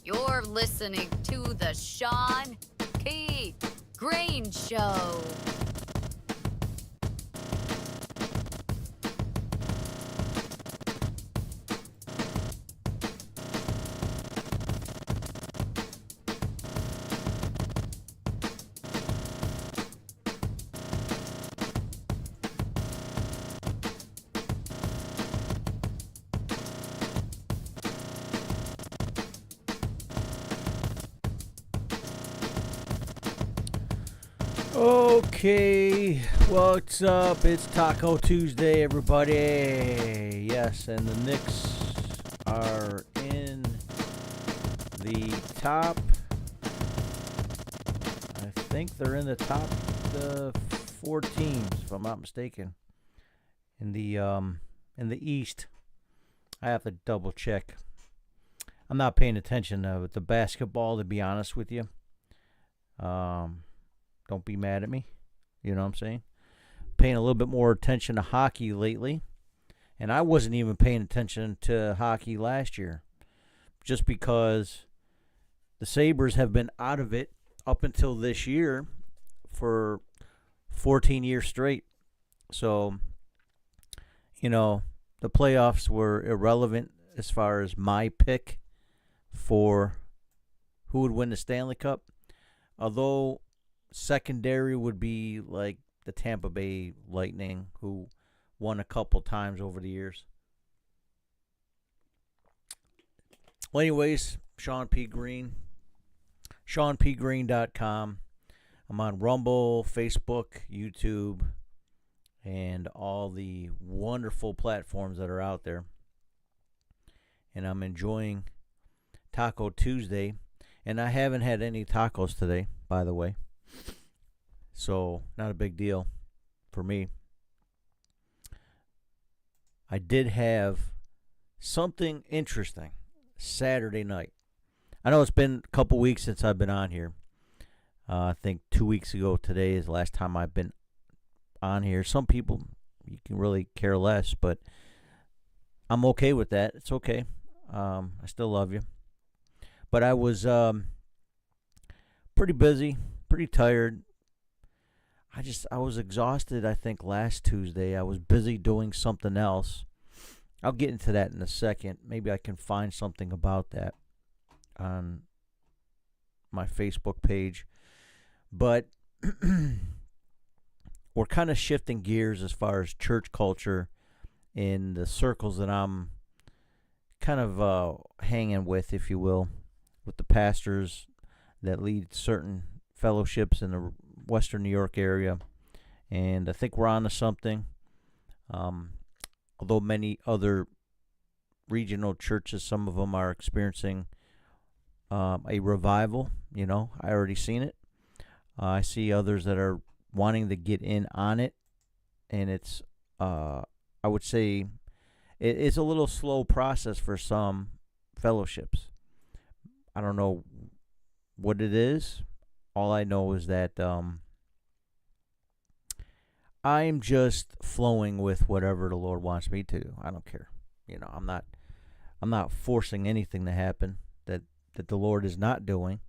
You're listening to the Shawn P. Greene Show. Okay, what's up? It's Taco Tuesday, everybody. Yes, and the Knicks are in the top. I think they're in the top 4 teams, if I'm not mistaken, in the East. I have to double check. I'm not paying attention with the basketball, to be honest with you. Don't be mad at me. You know what I'm saying? Paying a little bit more attention to hockey lately. And I wasn't even paying attention to hockey last year. Just because the Sabres have been out of it up until this year for 14 years straight. So, you know, the playoffs were irrelevant as far as my pick for who would win the Stanley Cup. Although secondary would be like the Tampa Bay Lightning, who won a couple times over the years. Well, anyways, Shawn P. Greene, ShawnPGreene.com. I'm on Rumble, Facebook, YouTube, and all the wonderful platforms that are out there. And I'm enjoying Taco Tuesday. And I haven't had any tacos today, by the way. So, not a big deal for me. I did have something interesting Saturday night. I know it's been a couple weeks since I've been on here. I think 2 weeks ago today is the last time I've been on here. Some people, you can really care less, but I'm okay with that. It's okay. I still love you. But I was pretty busy, pretty tired. I was exhausted, I think, last Tuesday. I was busy doing something else. I'll get into that in a second. Maybe I can find something about that on my Facebook page. But we're kind of shifting gears as far as church culture in the circles that I'm kind of hanging with, if you will, with the pastors that lead certain fellowships in the Western New York area. And I think we're on to something. Although many other regional churches, some of them are experiencing a revival. You know, I already seen it. I see others that are wanting to get in on it. And it's, I would say, it's a little slow process for some fellowships. I don't know what it is. All I know is that I'm just flowing with whatever the Lord wants me to do. I don't care. You know, I'm not forcing anything to happen that the Lord is not doing.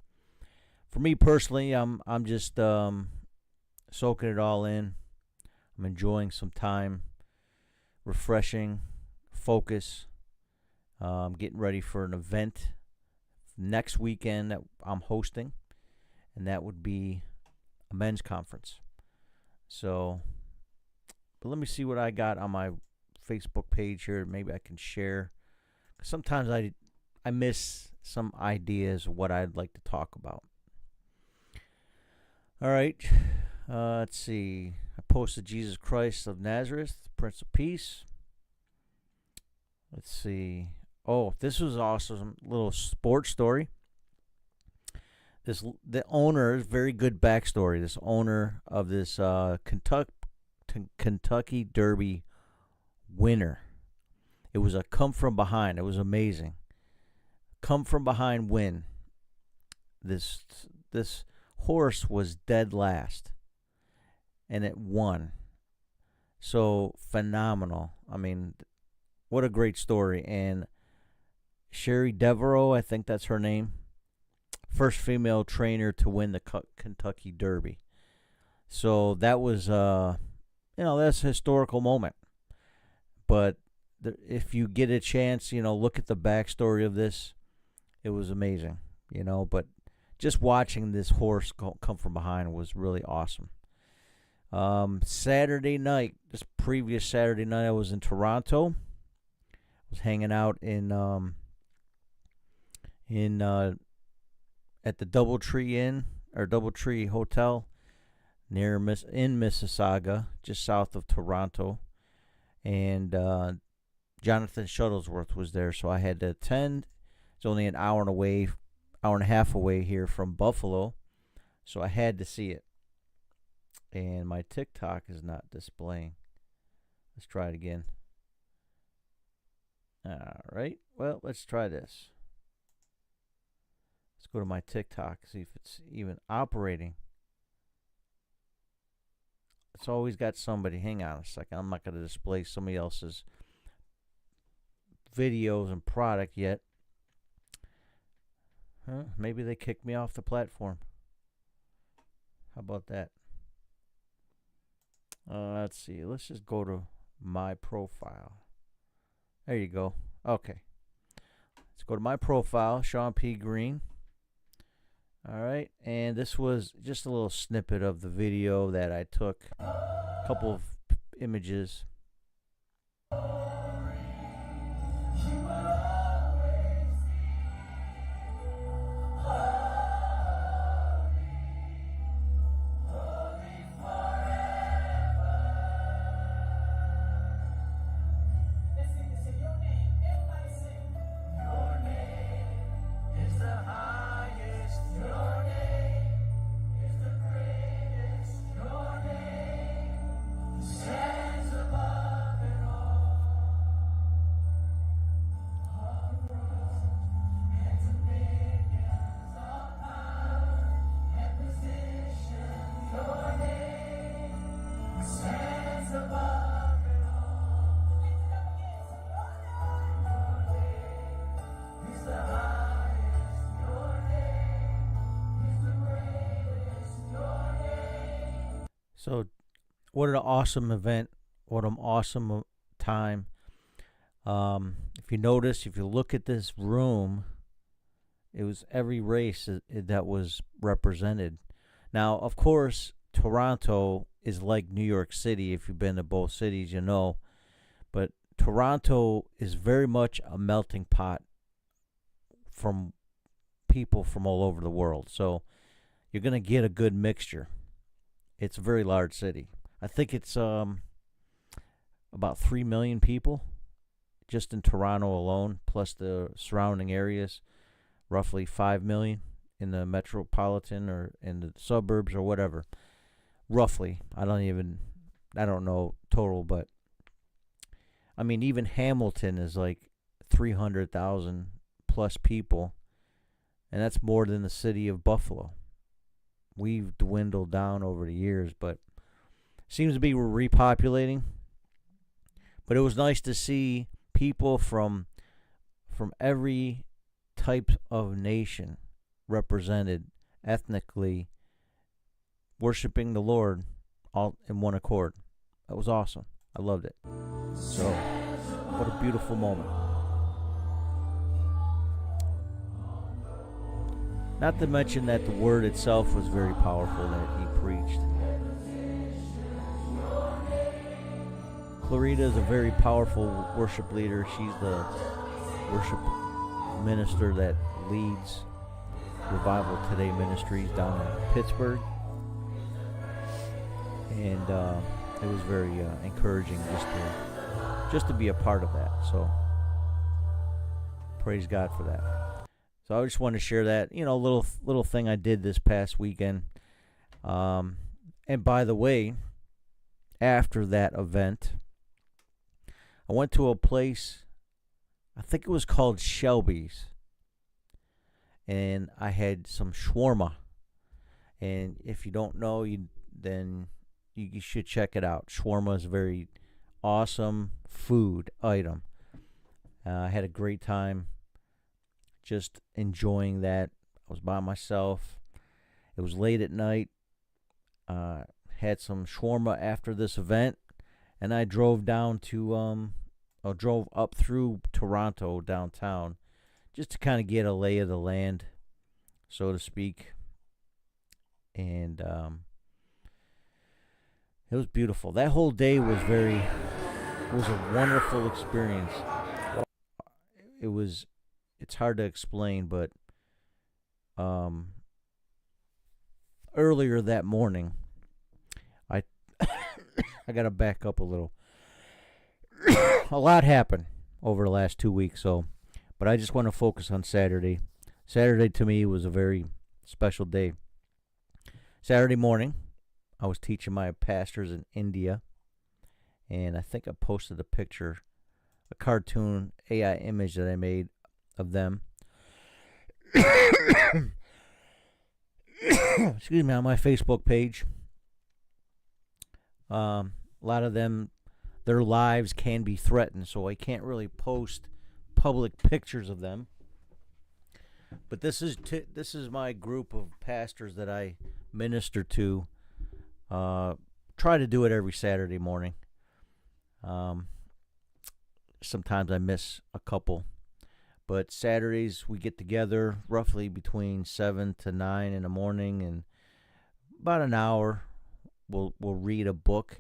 For me personally, I'm just soaking it all in. I'm enjoying some time, refreshing, focus. I'm getting ready for an event next weekend that I'm hosting, and that would be a men's conference. So, but let me see what I got on my Facebook page here. Maybe I can share. Sometimes I miss some ideas of what I'd like to talk about. All right. Let's see. I posted Jesus Christ of Nazareth, Prince of Peace. Let's see. Oh, this was awesome. Little sports story. The owner, very good backstory. This owner of this Kentucky Derby winner. It was a come from behind. It was amazing. Come from behind win. This horse was dead last, and it won. So phenomenal. I mean, what a great story. And Sherry Devereaux, I think that's her name. first female trainer to win the Kentucky Derby. So that was, that's a historical moment. But if you get a chance, look at the backstory of this. It was amazing, But just watching this horse come from behind was really awesome. Saturday night, this previous Saturday night, I was in Toronto. I was hanging out at the DoubleTree Inn or DoubleTree Hotel in Mississauga, just south of Toronto, and Jonathan Shuttlesworth was there, so I had to attend. It's only an hour and a half away here from Buffalo, so I had to see it. And my TikTok is not displaying. Let's try it again. All right. Well, let's try this. Let's go to my TikTok, see if it's even operating. It's always got somebody. Hang on a second. I'm not going to display somebody else's videos and product yet. Maybe they kicked me off the platform. How about that? Let's see. Let's just go to my profile. There you go. Okay. Let's go to my profile, Shawn P. Greene. All right. And this was just a little snippet of the video that I took. A couple of images. So, what an awesome event. What an awesome time. If you notice, if you look at this room, it was every race that was represented. Now, of course, Toronto is like New York City. If you've been to both cities, you know. But Toronto is very much a melting pot from people from all over the world. So, you're going to get a good mixture. It's a very large city. I think it's about 3 million people just in Toronto alone, plus the surrounding areas, roughly 5 million in the metropolitan or in the suburbs or whatever. Roughly. I don't know total, but I mean, even Hamilton is like 300,000 plus people, and that's more than the city of Buffalo. We've dwindled down over the years, but seems to be we're repopulating. But it was nice to see people from every type of nation represented ethnically, worshiping the Lord all in one accord. That was awesome. I loved it. So, what a beautiful moment. Not to mention that the word itself was very powerful that he preached. Clarita is a very powerful worship leader. She's the worship minister that leads Revival Today Ministries down in Pittsburgh. And it was very encouraging just to be a part of that. So praise God for that. So I just want to share that, little thing I did this past weekend. And by the way, after that event, I went to a place, I think it was called Shelby's, and I had some shawarma. And if you don't know, then you should check it out. Shawarma is a very awesome food item. I had a great time just enjoying that. I was by myself. It was late at night. Had some shawarma after this event, and I drove down to drove up through Toronto downtown just to kind of get a lay of the land, so to speak. And it was beautiful. That whole day was a wonderful experience. It's hard to explain, but earlier that morning, I I got to back up a little. A lot happened over the last 2 weeks, but I just want to focus on Saturday. Saturday to me was a very special day. Saturday morning, I was teaching my pastors in India, and I think I posted a picture, a cartoon AI image that I made of them. Excuse me, on my Facebook page. A lot of them, their lives can be threatened, so I can't really post public pictures of them. But this is my group of pastors that I minister to. Try to do it every Saturday morning. Sometimes I miss a couple, but Saturdays we get together roughly between 7 to 9 in the morning, and about an hour we'll read a book,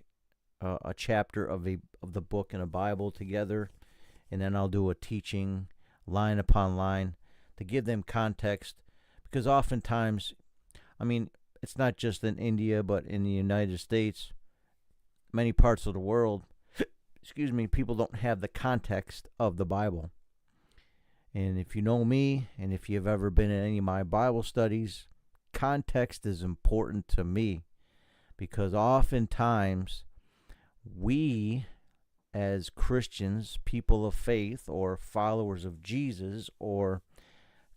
a chapter of the book in a Bible together, and then I'll do a teaching line upon line to give them context, because oftentimes, I mean, it's not just in India, but in the United States, many parts of the world, excuse me, people don't have the context of the Bible. And if you know me, and if you've ever been in any of my Bible studies, context is important to me, because oftentimes we, as Christians, people of faith, or followers of Jesus, or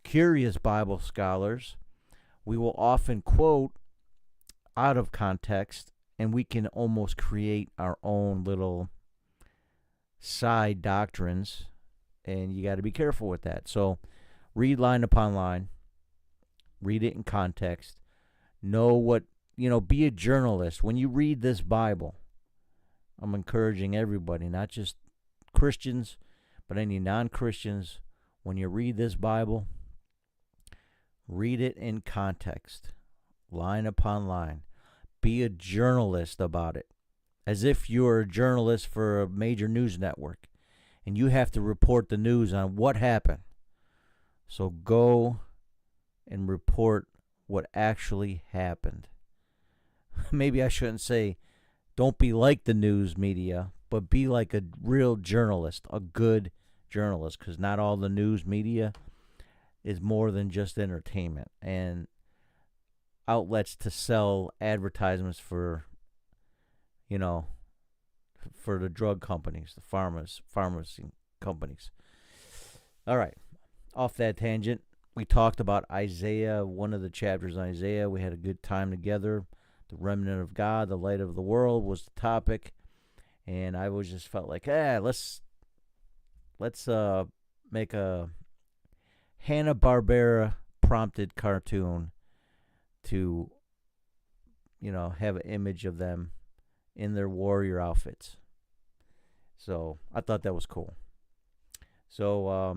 curious Bible scholars, we will often quote out of context, and we can almost create our own little side doctrines, and you got to be careful with that. So read line upon line, read it in context, know what, be a journalist. When you read this Bible, I'm encouraging everybody, not just Christians, but any non-Christians, when you read this Bible, read it in context, line upon line. Be a journalist about it, as if you're a journalist for a major news network, and you have to report the news on what happened. So go and report what actually happened. Maybe I shouldn't say don't be like the news media, but be like a real journalist, a good journalist, because not all the news media is more than just entertainment and outlets to sell advertisements for the drug companies, the pharmacy companies. All right, off that tangent, we talked about Isaiah, one of the chapters in Isaiah. We had a good time together. The remnant of God, the light of the world was the topic, and I was just felt like, let's make a Hanna-Barbera prompted cartoon to, have an image of them in their warrior outfits. So I thought that was cool. So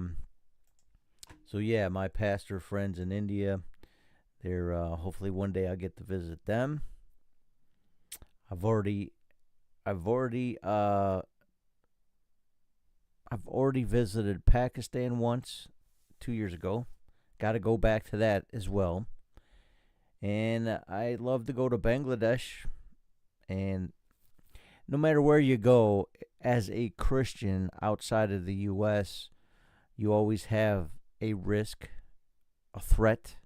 yeah, my pastor friends in India, they're hopefully one day I'll get to visit them. I've already visited Pakistan once, 2 years ago. Got to go back to that as well. And I love to go to Bangladesh. And no matter where you go, as a Christian outside of the U.S., you always have a risk, a threat.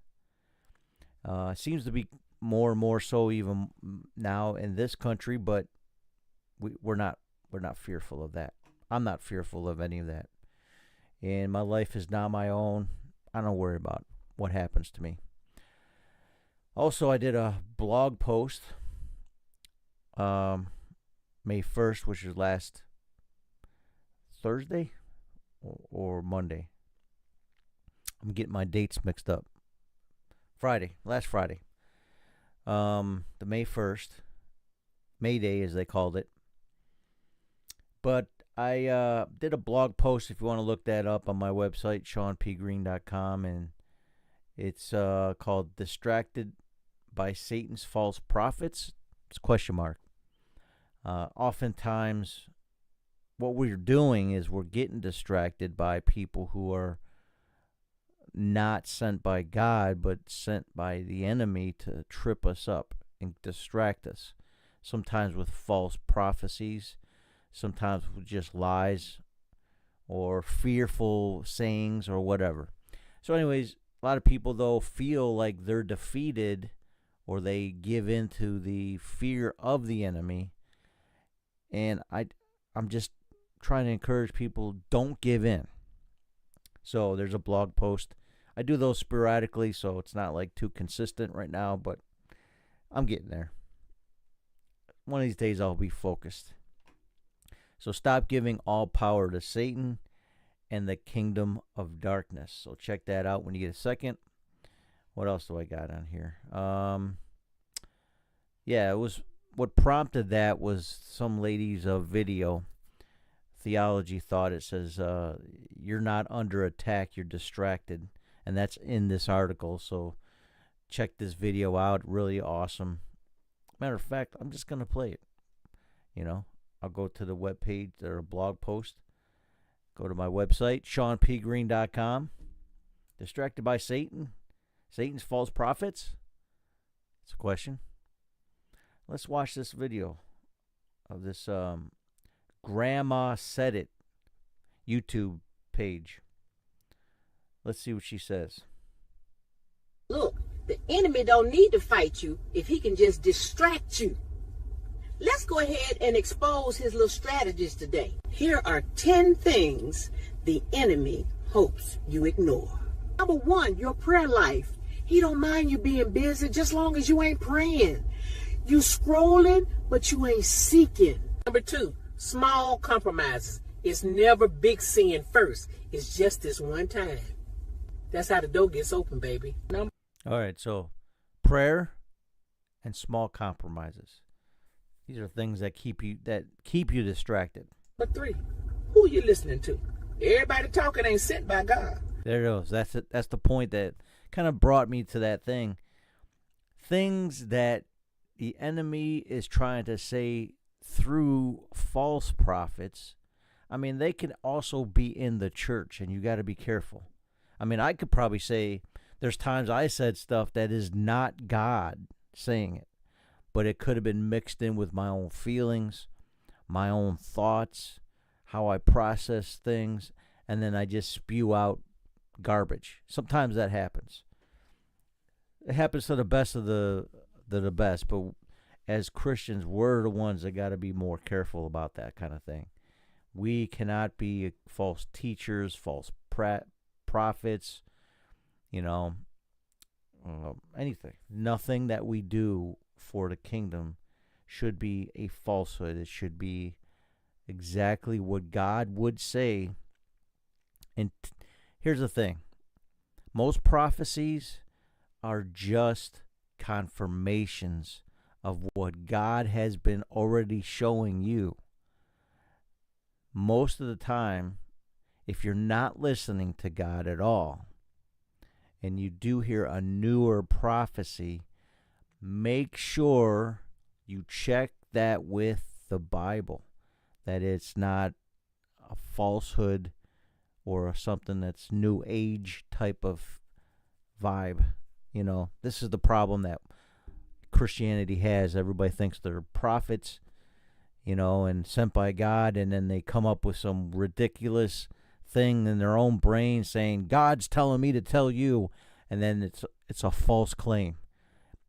Seems to be more and more so even now in this country, but we're not fearful of that. I'm not fearful of any of that. And my life is not my own. I don't worry about what happens to me. Also, I did a blog post May 1st, which was last Thursday or Monday. I'm getting my dates mixed up. last Friday. The May 1st, May Day as they called it. But I did a blog post, if you want to look that up, on my website, ShawnPGreene.com, and it's called Distracted by Satan's False Prophets. It's a question mark. Oftentimes, what we're doing is we're getting distracted by people who are not sent by God, but sent by the enemy to trip us up and distract us. Sometimes with false prophecies, sometimes with just lies or fearful sayings or whatever. So anyways, a lot of people, though, feel like they're defeated or they give in to the fear of the enemy. And I'm just trying to encourage people, don't give in. So there's a blog post. I do those sporadically, so it's not like too consistent right now, but I'm getting there. One of these days I'll be focused. So stop giving all power to Satan and the kingdom of darkness. So check that out when you get a second. What else do I got on here? Yeah, it was what prompted that was some lady's video. Theology thought. It says, you're not under attack, you're distracted. And that's in this article. So check this video out. Really awesome. Matter of fact, I'm just going to play it. I'll go to the webpage or a blog post. Go to my website, ShawnPGreene.com. Distracted by Satan? Satan's false prophets? It's a question. Let's watch this video of this Grandma Said It YouTube page. Let's see what she says. Look, the enemy don't need to fight you if he can just distract you. Let's go ahead and expose his little strategies today. Here are 10 things the enemy hopes you ignore. Number 1, your prayer life. He don't mind you being busy just long as you ain't praying. You scrolling, but you ain't seeking. Number 2, small compromises. It's never big sin first. It's just this one time. That's how the door gets open, baby. All right, so prayer and small compromises. These are things that keep you distracted. Number 3, who you listening to? Everybody talking ain't sent by God. There it goes. That's it. That's the point that kind of brought me to that thing. Things that the enemy is trying to say through false prophets. I mean, they can also be in the church, and you got to be careful. I mean, I could probably say there's times I said stuff that is not God saying it, but it could have been mixed in with my own feelings, my own thoughts, how I process things, and then I just spew out garbage. Sometimes that happens. It happens to the best of the best, but as Christians, we're the ones that got to be more careful about that kind of thing. We cannot be false teachers, false prophets, anything. Nothing that we do for the kingdom should be a falsehood. It should be exactly what God would say. And here's the thing. Most prophecies are just confirmations of what God has been already showing you. Most of the time, if you're not listening to God at all, and you do hear a newer prophecy, make sure you check that with the Bible, that it's not a falsehood or something that's new age type of vibe. This is the problem that Christianity has. Everybody thinks they're prophets, and sent by God, and then they come up with some ridiculous thing in their own brain saying, God's telling me to tell you, and then it's a false claim.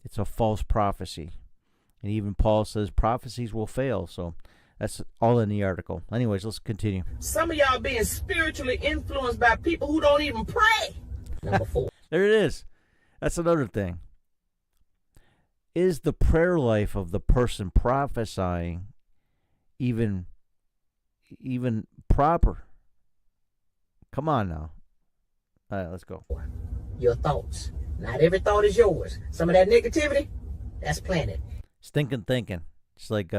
It's a false prophecy. And even Paul says prophecies will fail, so that's all in the article. Anyways, let's continue. Some of y'all being spiritually influenced by people who don't even pray. Number 4. There it is. That's another thing. Is the prayer life of the person prophesying even proper? Come on now. All right, let's go. Your thoughts. Not every thought is yours. Some of that negativity, that's planted. Stinking thinking. It's like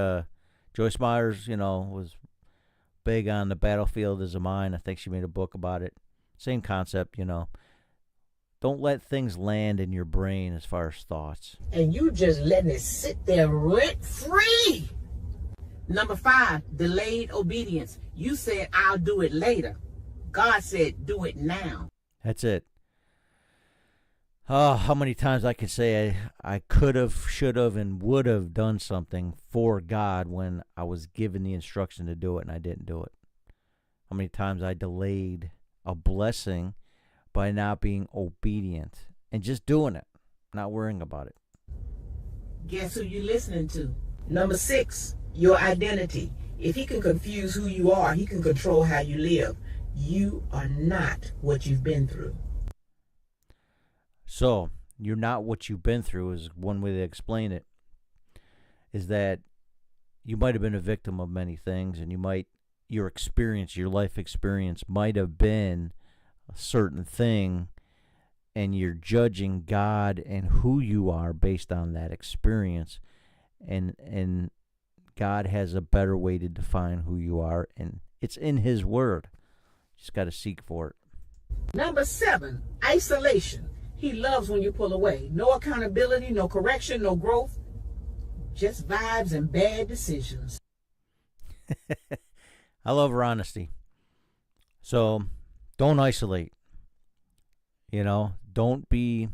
Joyce Myers, was big on the battlefield is a mine. I think she made a book about it. Same concept, Don't let things land in your brain as far as thoughts. And you just letting it sit there rent free. Number 5, delayed obedience. You said, I'll do it later. God said, do it now. That's it. Oh, how many times I could say I could have, should have, and would have done something for God when I was given the instruction to do it and I didn't do it. How many times I delayed a blessing by not being obedient and just doing it, not worrying about it. Guess who you're listening to? Number 6, your identity. If he can confuse who you are, he can control how you live. You are not what you've been through. So, you're not what you've been through is one way to explain it, is that you might have been a victim of many things, and your experience, your life experience might have been a certain thing, and you're judging God and who you are based on that experience, and God has a better way to define who you are, and it's in His Word. You just got to seek for it. Number 7, isolation. He loves when you pull away. No accountability, no correction, no growth. Just vibes and bad decisions. I love her honesty. So don't isolate. Don't be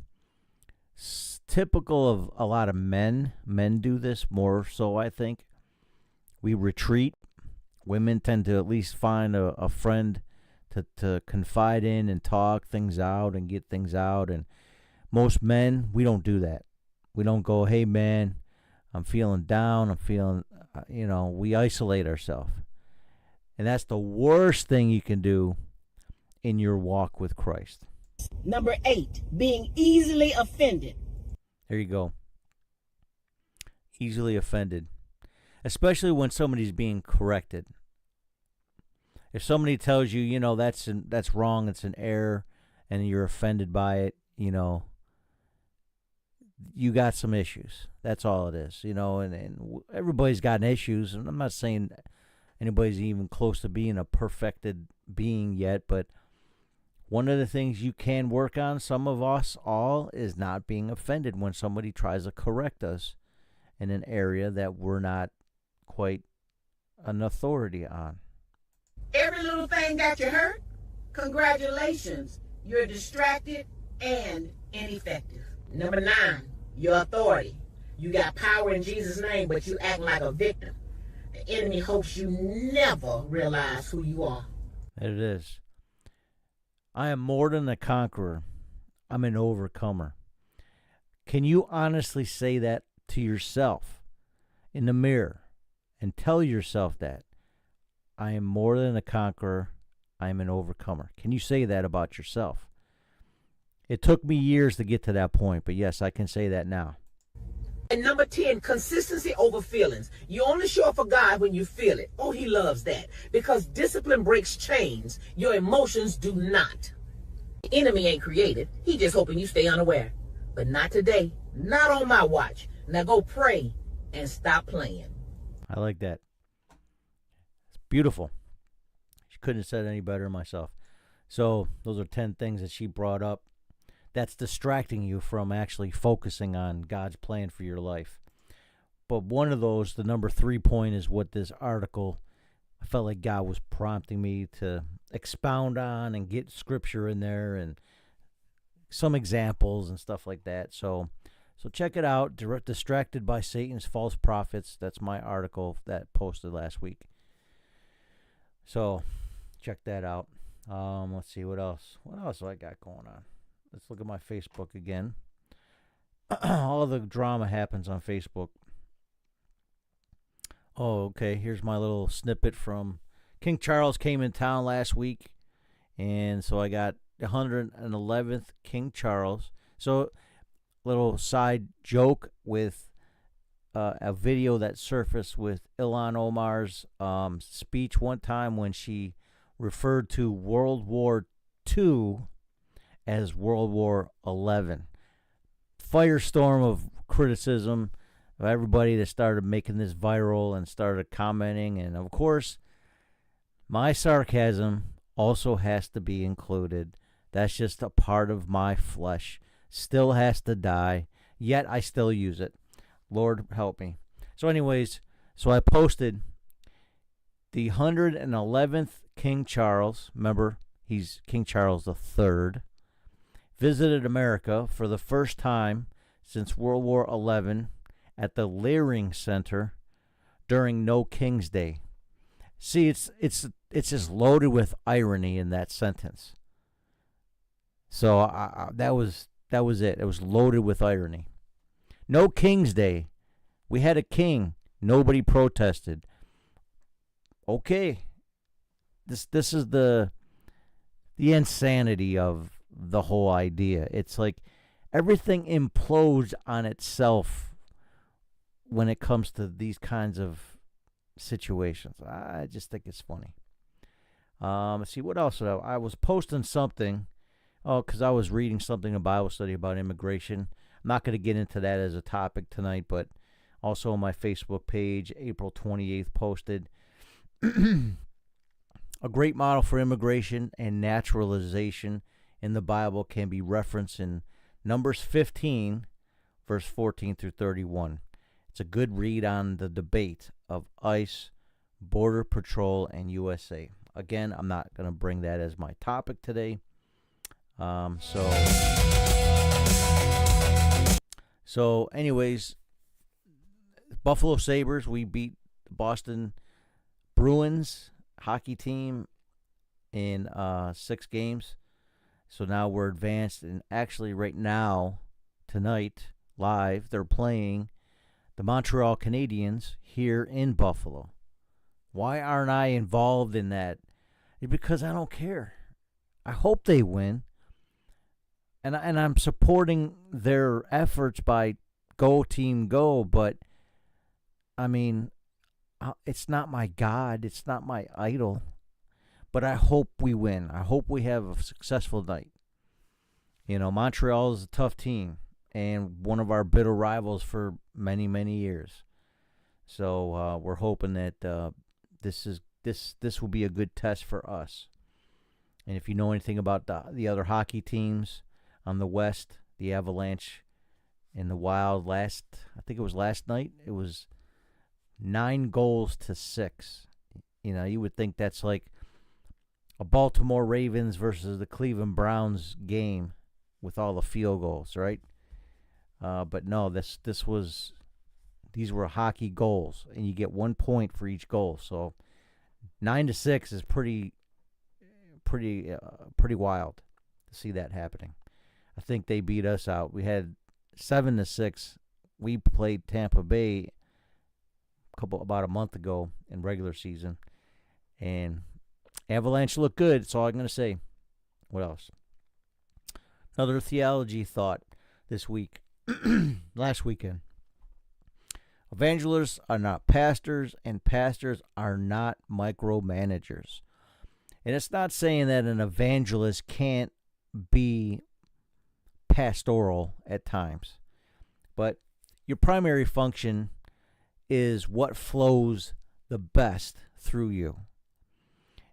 typical of a lot of men. Men do this more so, I think. We retreat. Women tend to at least find a friend to confide in and talk things out and get things out. And most men, we don't do that. We don't go, hey, man, I'm feeling down. I'm feeling, we isolate ourselves. And that's the worst thing you can do in your walk with Christ. Number 8, being easily offended. There you go. Easily offended. Especially when somebody's being corrected. If somebody tells you, that's wrong, it's an error, and you're offended by it, you got some issues. That's all it is, and everybody's got issues, and I'm not saying anybody's even close to being a perfected being yet, but one of the things you can work on, some of us all, is not being offended when somebody tries to correct us in an area that we're not quite an authority on. Every little thing got you hurt? Congratulations. You're distracted and ineffective. Number 9, your authority. You got power in Jesus' name, but you act like a victim. The enemy hopes you never realize who you are. There it is. I am more than a conqueror. I'm an overcomer. Can you honestly say that to yourself in the mirror and tell yourself that? I am more than a conqueror. I am an overcomer. Can you say that about yourself? It took me years to get to that point, but yes, I can say that now. And number 10, consistency over feelings. You only show up for God when you feel it. Oh, He loves that. Because discipline breaks chains. Your emotions do not. The enemy ain't created. He just hoping you stay unaware. But not today. Not on my watch. Now go pray and stop playing. I like that. It's beautiful. She couldn't have said it any better myself. So those are 10 things that she brought up that's distracting you from actually focusing on God's plan for your life. But one of those, the number 3 point, is what this article, I felt like God was prompting me to expound on and get scripture in there and some examples and stuff like that. So check it out. Distracted by Satan's false prophets. That's my article that posted last week. So check that out. Let's see what else. What else do I got going on? Let's look at my Facebook again. All the drama happens on Facebook. Oh, okay. Here's my little snippet from King Charles came in town last week. And so I got 111th King Charles. So, little side joke with a video that surfaced with Ilhan Omar's speech one time when she referred to World War II as World War XI. firestorm of criticism of everybody that started making this viral and started commenting. And of course, my sarcasm also has to be included. That's just a part of my flesh. Still has to die, yet I still use it. Lord help me. So anyways, so I posted the 111th King Charles, remember, he's King Charles III, visited America for the first time since World War XI at the Leering Center during No King's Day. See, it's just loaded with irony in that sentence. So that was it. It was loaded with irony. No King's Day. We had a king. Nobody protested. Okay. This is the insanity of the whole idea. It's like everything implodes on itself when it comes to these kinds of situations. I just think it's funny. Let's see, what else? I was posting something. Oh, because I was reading something in Bible study about immigration. I'm not going to get into that as a topic tonight, but also on my Facebook page, April 28th, posted a great model for immigration and naturalization in the Bible can be referenced in Numbers 15, verse 14 through 31. It's a good read on the debate of ICE, Border Patrol, and USA. Again, I'm not going to bring that as my topic today. So anyways, Buffalo Sabres, we beat the Boston Bruins hockey team in 6 games. So now we're advanced, and actually right now, tonight, live, they're playing the Montreal Canadiens here in Buffalo. Why aren't I involved in that? Because I don't care. I hope they win. And I'm supporting their efforts by go team go, but I mean, it's not my God, it's not my idol, but I hope we win. I hope we have a successful night. You know, Montreal is a tough team and one of our bitter rivals for many, many years. So we're hoping that this will be a good test for us. And if you know anything about the other hockey teams on the West, the Avalanche and the Wild, I think it was last night, it was 9-6. You know, you would think that's like a Baltimore Ravens versus the Cleveland Browns game with all the field goals, right? But no, these were hockey goals, and you get 1 point for each goal. So 9-6 is pretty wild to see that happening. I think they beat us out. We had 7-6. We played Tampa Bay about a month ago in regular season, and Avalanche looked good. That's all I'm going to say. What else? Another theology thought this week, last weekend. Evangelists are not pastors, and pastors are not micromanagers. And it's not saying that an evangelist can't be pastoral at times, but your primary function is what flows the best through you.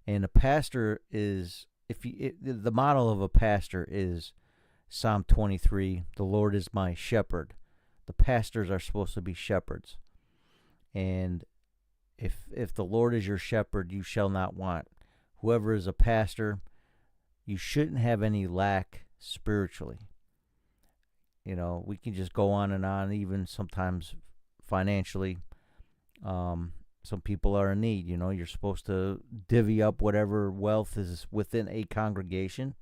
And a pastor is, the model of a pastor is Psalm 23, the Lord is my shepherd. The pastors are supposed to be shepherds. And if the Lord is your shepherd, you shall not want. Whoever is a pastor, you shouldn't have any lack spiritually. You know, we can just go on and on, even sometimes financially. Some people are in need. You know, you're supposed to divvy up whatever wealth is within a congregation,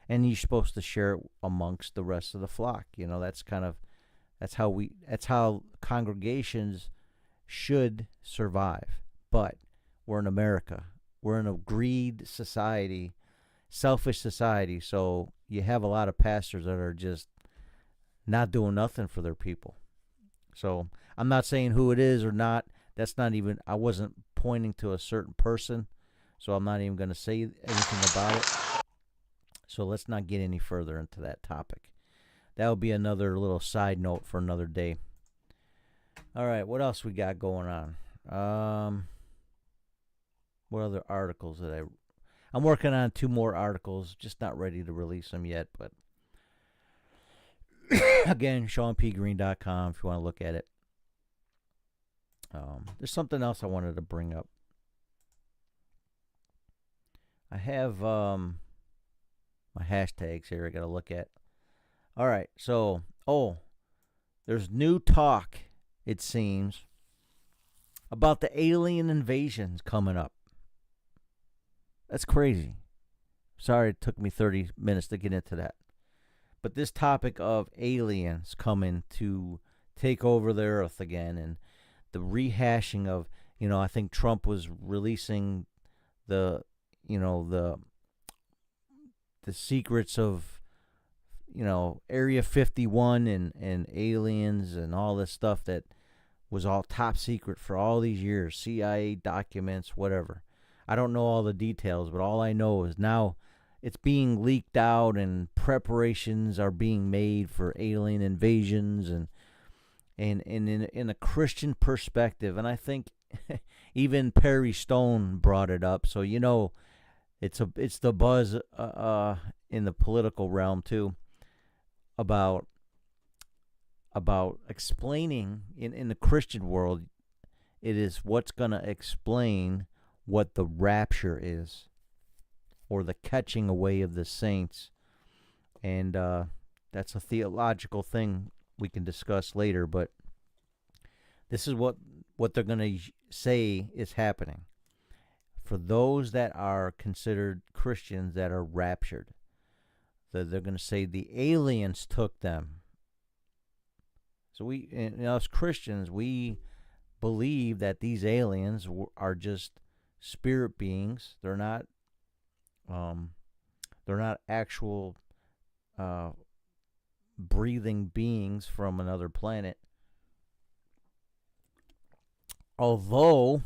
and you're supposed to share it amongst the rest of the flock. You know, that's how congregations should survive. But we're in America. We're in a greed society, selfish society. So you have a lot of pastors that are just not doing nothing for their people. So I'm not saying who it is or not. That's not even, I wasn't pointing to a certain person, so I'm not even going to say anything about it. So let's not get any further into that topic. that'll be another little side note for another day. All right, what else we got going on? What other articles that I'm working on 2 more articles, just not ready to release them yet, but again, ShawnPGreene.com if you want to look at it. There's something else I wanted to bring up. I have my hashtags here I got to look at. All right, so, there's new talk, it seems, about the alien invasions coming up. That's crazy. Sorry it took me 30 minutes to get into that. But this topic of aliens coming to take over the earth again, and the rehashing of, I think Trump was releasing the secrets of, Area 51 and aliens and all this stuff that was all top secret for all these years, CIA documents, whatever. I don't know all the details, but all I know is now it's being leaked out and preparations are being made for alien invasions and in a Christian perspective. And I think even Perry Stone brought it up. So, it's the buzz in the political realm too about explaining in the Christian world. It is what's going to explain what the rapture is, or the catching away of the saints. And that's a theological thing we can discuss later, but this is what they're going to say is happening for those that are considered Christians that are raptured. They're going to say the aliens took them. So as Christians, we believe that these aliens are just spirit beings. They're not actual breathing beings from another planet. Although,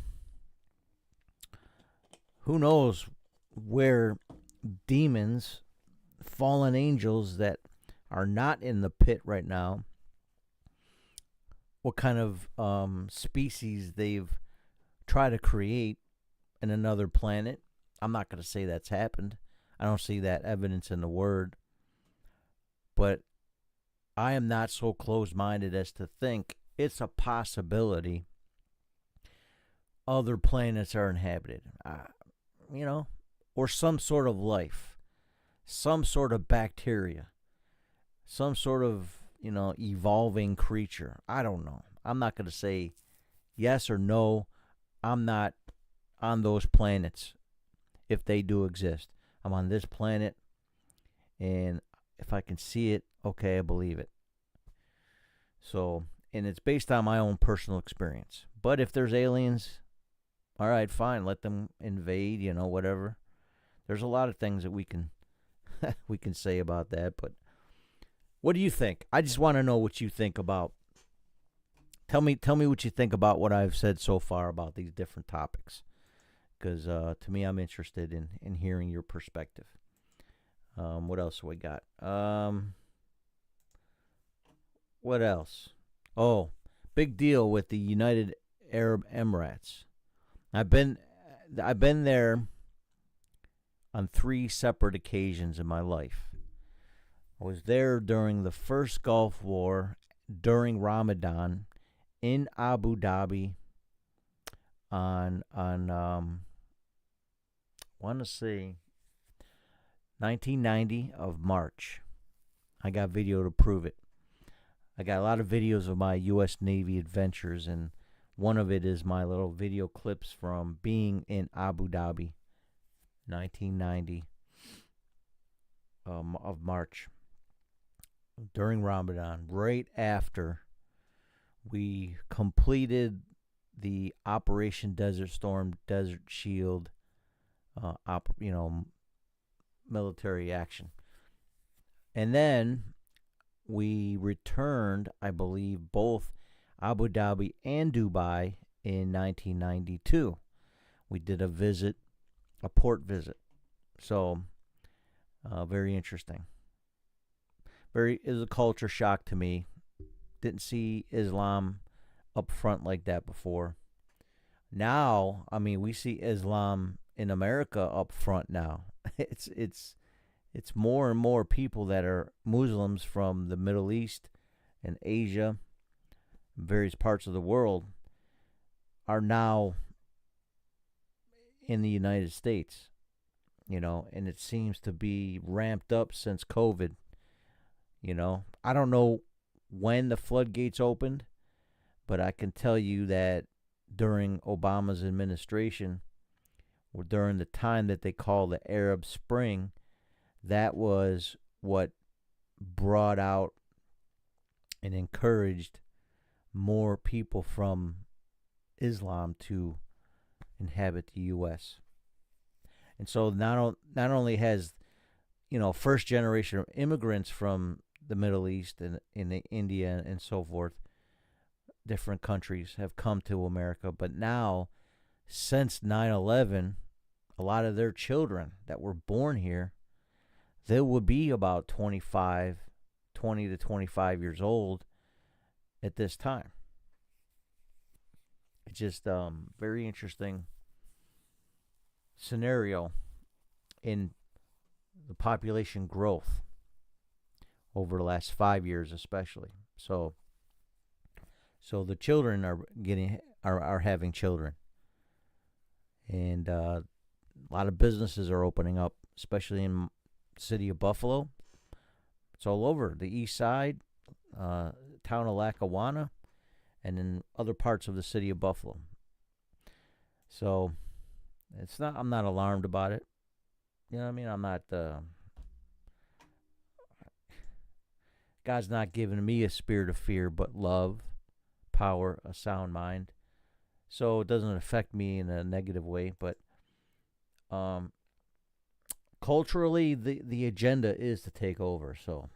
who knows where demons, fallen angels that are not in the pit right now, what kind of species they've tried to create in another planet. I'm not going to say that's happened. I don't see that evidence in the Word. But I am not so close-minded as to think it's a possibility other planets are inhabited. Or some sort of life, some sort of bacteria, some sort of, evolving creature. I don't know. I'm not going to say yes or no. I'm not on those planets if they do exist. I'm on this planet, and if I can see it, okay, I believe it. So, and it's based on my own personal experience. But if there's aliens, all right, fine, let them invade, whatever. There's a lot of things that we can we can say about that, but what do you think? I just want to know what you think about. Tell me what you think about what I've said so far about these different topics, because to me, I'm interested in hearing your perspective. What else have we got? What else? Oh, big deal with the United Arab Emirates. I've been there on 3 separate occasions in my life. I was there during the first Gulf War, during Ramadan, in Abu Dhabi, on want to say 1990 of March. I got video to prove it. I got a lot of videos of my U.S. Navy adventures, and one of it is my little video clips from being in Abu Dhabi, 1990 of March, during Ramadan, right after we completed the Operation Desert Storm, Desert Shield, military action. And then we returned, I believe, both Abu Dhabi and Dubai in 1992. We did a port visit. So, very interesting. It was a culture shock to me. Didn't see Islam up front like that before. Now, I mean, we see Islam in America up front now. It's more and more people that are Muslims from the Middle East and Asia, various parts of the world, are now in the United States, and it seems to be ramped up since COVID. I don't know when the floodgates opened, but I can tell you that during Obama's administration, or during the time that they call the Arab Spring, that was what brought out and encouraged more people from Islam to inhabit the U.S. And so not only has first generation of immigrants from the Middle East and in India and so forth, different countries have come to America, but now since 9/11, a lot of their children that were born here, they would be about 20 to 25 years old at this time. It's just very interesting scenario in the population growth over the last 5 years, especially. So the children are having children, and a lot of businesses are opening up, especially in the city of Buffalo. It's all over the east side, town of Lackawanna, and in other parts of the city of Buffalo. So I'm not alarmed about it. You know what I mean? I'm not, God's not giving me a spirit of fear, but love, power, a sound mind. So it doesn't affect me in a negative way, but culturally, the agenda is to take over. So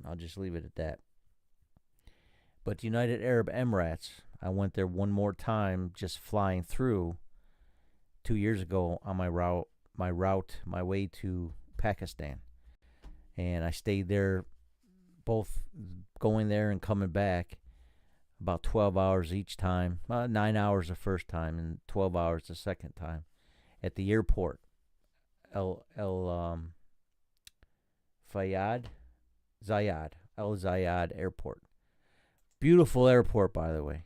I'll just leave it at that. But United Arab Emirates, I went there one more time, just flying through 2 years ago on my way to Pakistan, and I stayed there, both going there and coming back, about 12 hours each time, 9 hours the first time and 12 hours the second time, at the airport, El Zayed Airport. Beautiful airport, by the way.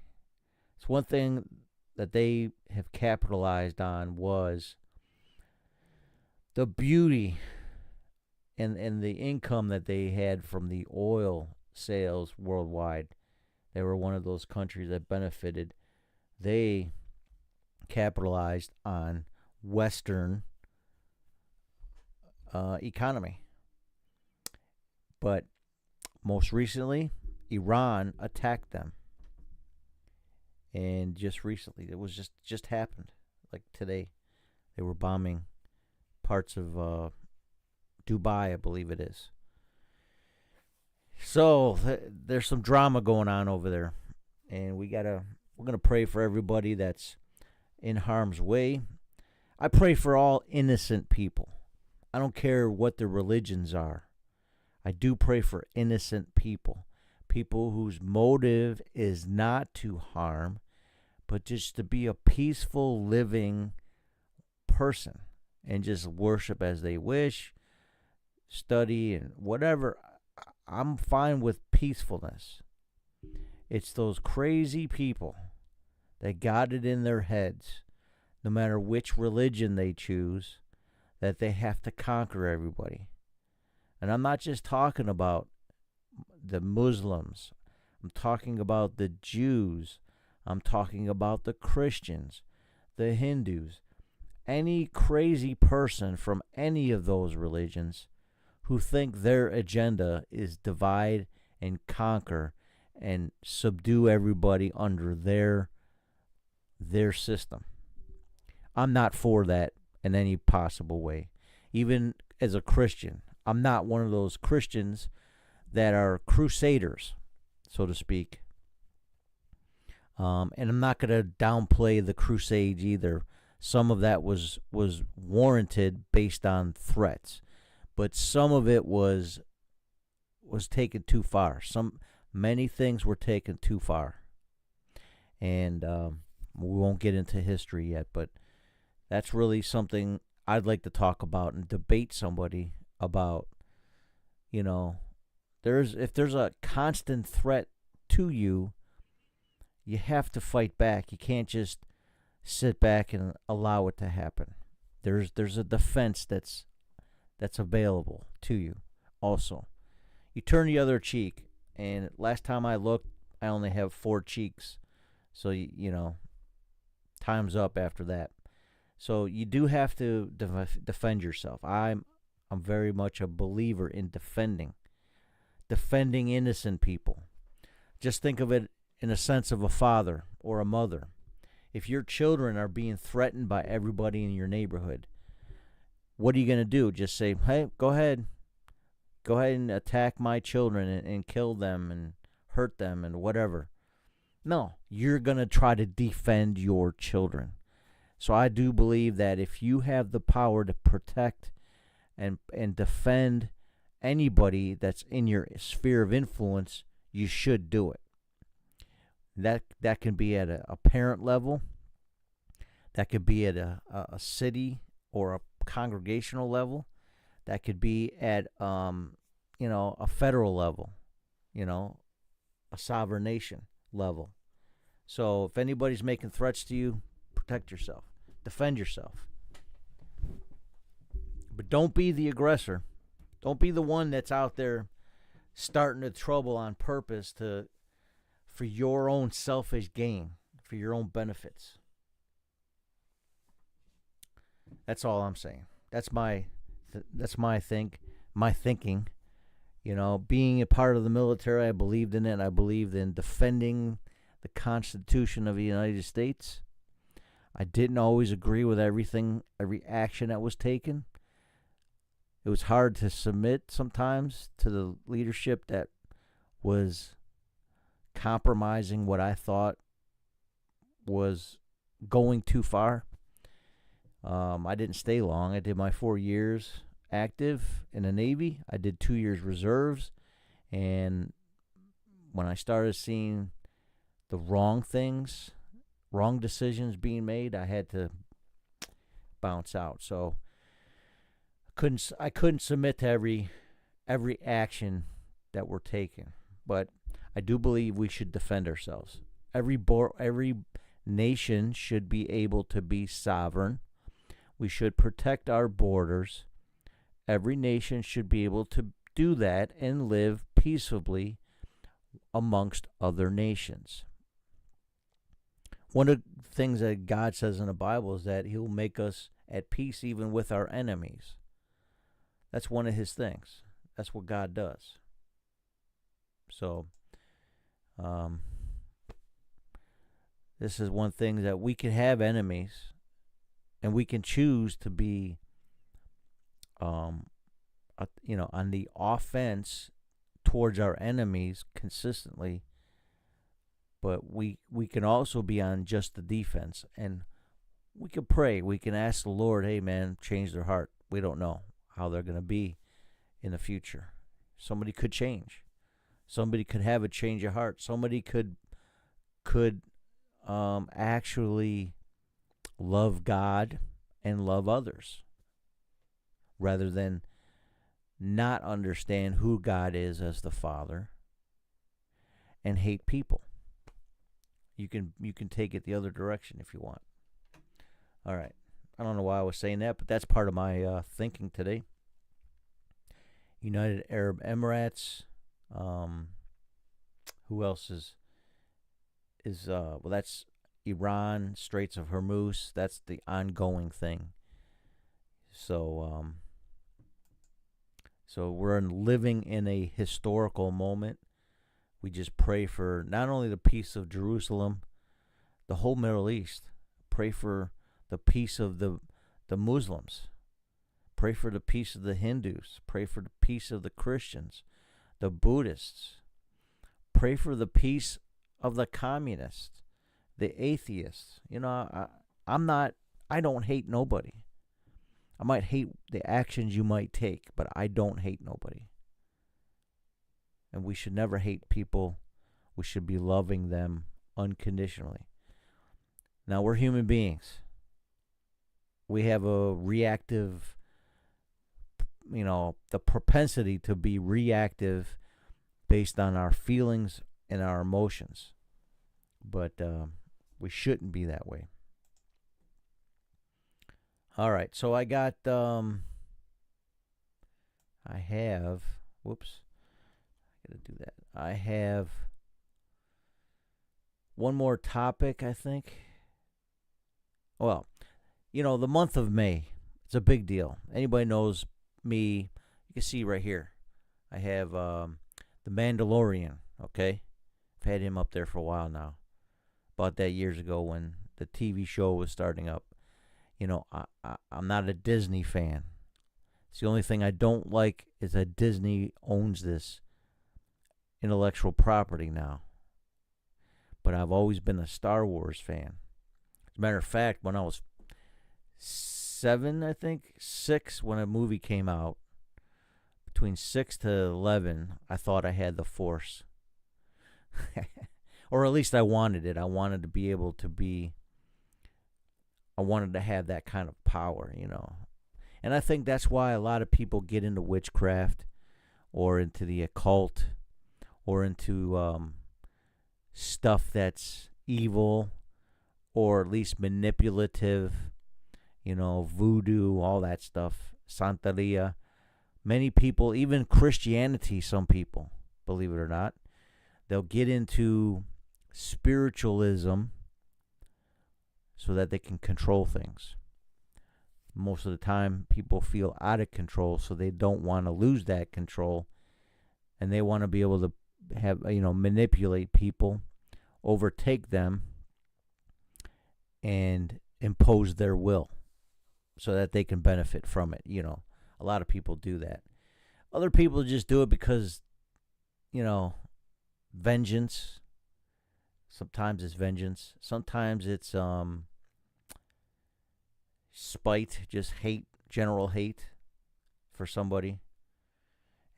It's one thing that they have capitalized on was the beauty and the income that they had from the oil sales worldwide. They were one of those countries that benefited. They capitalized on Western economy. But most recently, Iran attacked them. And just recently, it was just happened, like today. They were bombing parts of Dubai, I believe it is. So there's some drama going on over there, and we're gonna pray for everybody that's in harm's way. I pray for all innocent people. I don't care what their religions are. I do pray for innocent people. People whose motive is not to harm, but just to be a peaceful living person and just worship as they wish, study and whatever. I'm fine with peacefulness. It's those crazy people that got it in their heads, no matter which religion they choose, that they have to conquer everybody. And I'm not just talking about the Muslims. I'm talking about the Jews. I'm talking about the Christians, the Hindus, any crazy person from any of those religions who think their agenda is divide and conquer and subdue everybody under their system. I'm not for that in any possible way. Even as a Christian, I'm not one of those Christians that are crusaders, so to speak. And I'm not going to downplay the crusades either. Some of that was warranted based on threats, but some of it was was taken too far. Many things were taken too far, and we won't get into history yet, but that's really something I'd like to talk about and debate somebody about. You know, if there's a constant threat to you, you have to fight back. You can't just sit back and allow it to happen. There's a defense that's available to you. Also, you turn the other cheek, and last time I looked, I only have 4 cheeks. So you know, time's up after that. So you do have to defend yourself. I'm very much a believer in defending innocent people. Just think of it in a sense of a father or a mother. If your children are being threatened by everybody in your neighborhood, what are you going to do? Just say, hey, go ahead and attack my children and kill them and hurt them and whatever. No, you're going to try to defend your children. So I do believe that if you have the power to protect and defend anybody that's in your sphere of influence, you should do it. That can be at a parent level. That could be at a city or a congregational level. That could be at a federal level, a sovereign nation level. So if anybody's making threats to you, protect yourself. Defend yourself. But don't be the aggressor. Don't be the one that's out there starting the trouble on purpose for your own selfish gain, for your own benefits. That's all I'm saying. That's my thinking. Being a part of the military, I believed in it. I believed in defending the Constitution of the United States. I didn't always agree with every action that was taken. It was hard to submit sometimes to the leadership that was compromising what I thought was going too far. I didn't stay long. I did my 4 years active in the Navy. I did 2 years reserves. And when I started seeing the wrong decisions being made, I had to bounce out. So I couldn't submit to every action that we're taking. But I do believe we should defend ourselves. Every nation should be able to be sovereign. We should protect our borders. Every nation should be able to do that and live peaceably amongst other nations. One of the things that God says in the Bible is that He'll make us at peace even with our enemies. That's one of His things. That's what God does. So, this is one thing that we can have enemies, and we can choose to be, on the offense towards our enemies consistently. But we can also be on just the defense, and we can pray. We can ask the Lord, hey, man, change their heart. We don't know how they're going to be in the future. Somebody could change. Somebody could have a change of heart. Somebody could actually love God and love others rather than not understand who God is as the Father and hate people. You can take it the other direction if you want. All right. I don't know why I was saying that, but that's part of my thinking today. United Arab Emirates. Who else is well, that's Iran, Straits of Hormuz. That's the ongoing thing. So we're living in a historical moment. We just pray for not only the peace of Jerusalem, the whole Middle East. Pray for the peace of the Muslims. Pray for the peace of the Hindus. Pray for the peace of the Christians, the Buddhists. Pray for the peace of the communists, the atheists. I don't hate nobody. I might hate the actions you might take, but I don't hate nobody. And we should never hate people. We should be loving them unconditionally. Now, we're human beings. We have a reactive, the propensity to be reactive based on our feelings and our emotions. But we shouldn't be that way. All right, so I got, I have, whoops, I gotta do that. I have one more topic, I think. Well, the month of May, it's a big deal. Anybody knows me, you can see right here. I have The Mandalorian, okay? I've had him up there for a while now. Bought that years ago when the TV show was starting up. I'm not a Disney fan. It's the only thing I don't like is that Disney owns this intellectual property now. But I've always been a Star Wars fan. As a matter of fact, when I was 6, when a movie came out, between 6 to 11, I thought I had the Force. Or at least I wanted it. I wanted to be able to I wanted to have that kind of power, And I think that's why a lot of people get into witchcraft or into the occult or into stuff that's evil or at least manipulative, voodoo, all that stuff, Santeria. Many people, even Christianity, some people, believe it or not, they'll get into spiritualism so that they can control things. Most of the time, people feel out of control, so they don't want to lose that control, and they want to be able to have, manipulate people, overtake them, and impose their will so that they can benefit from it. A lot of people do that. Other people just do it because, vengeance. Sometimes it's vengeance. Sometimes it's spite, just hate, general hate for somebody.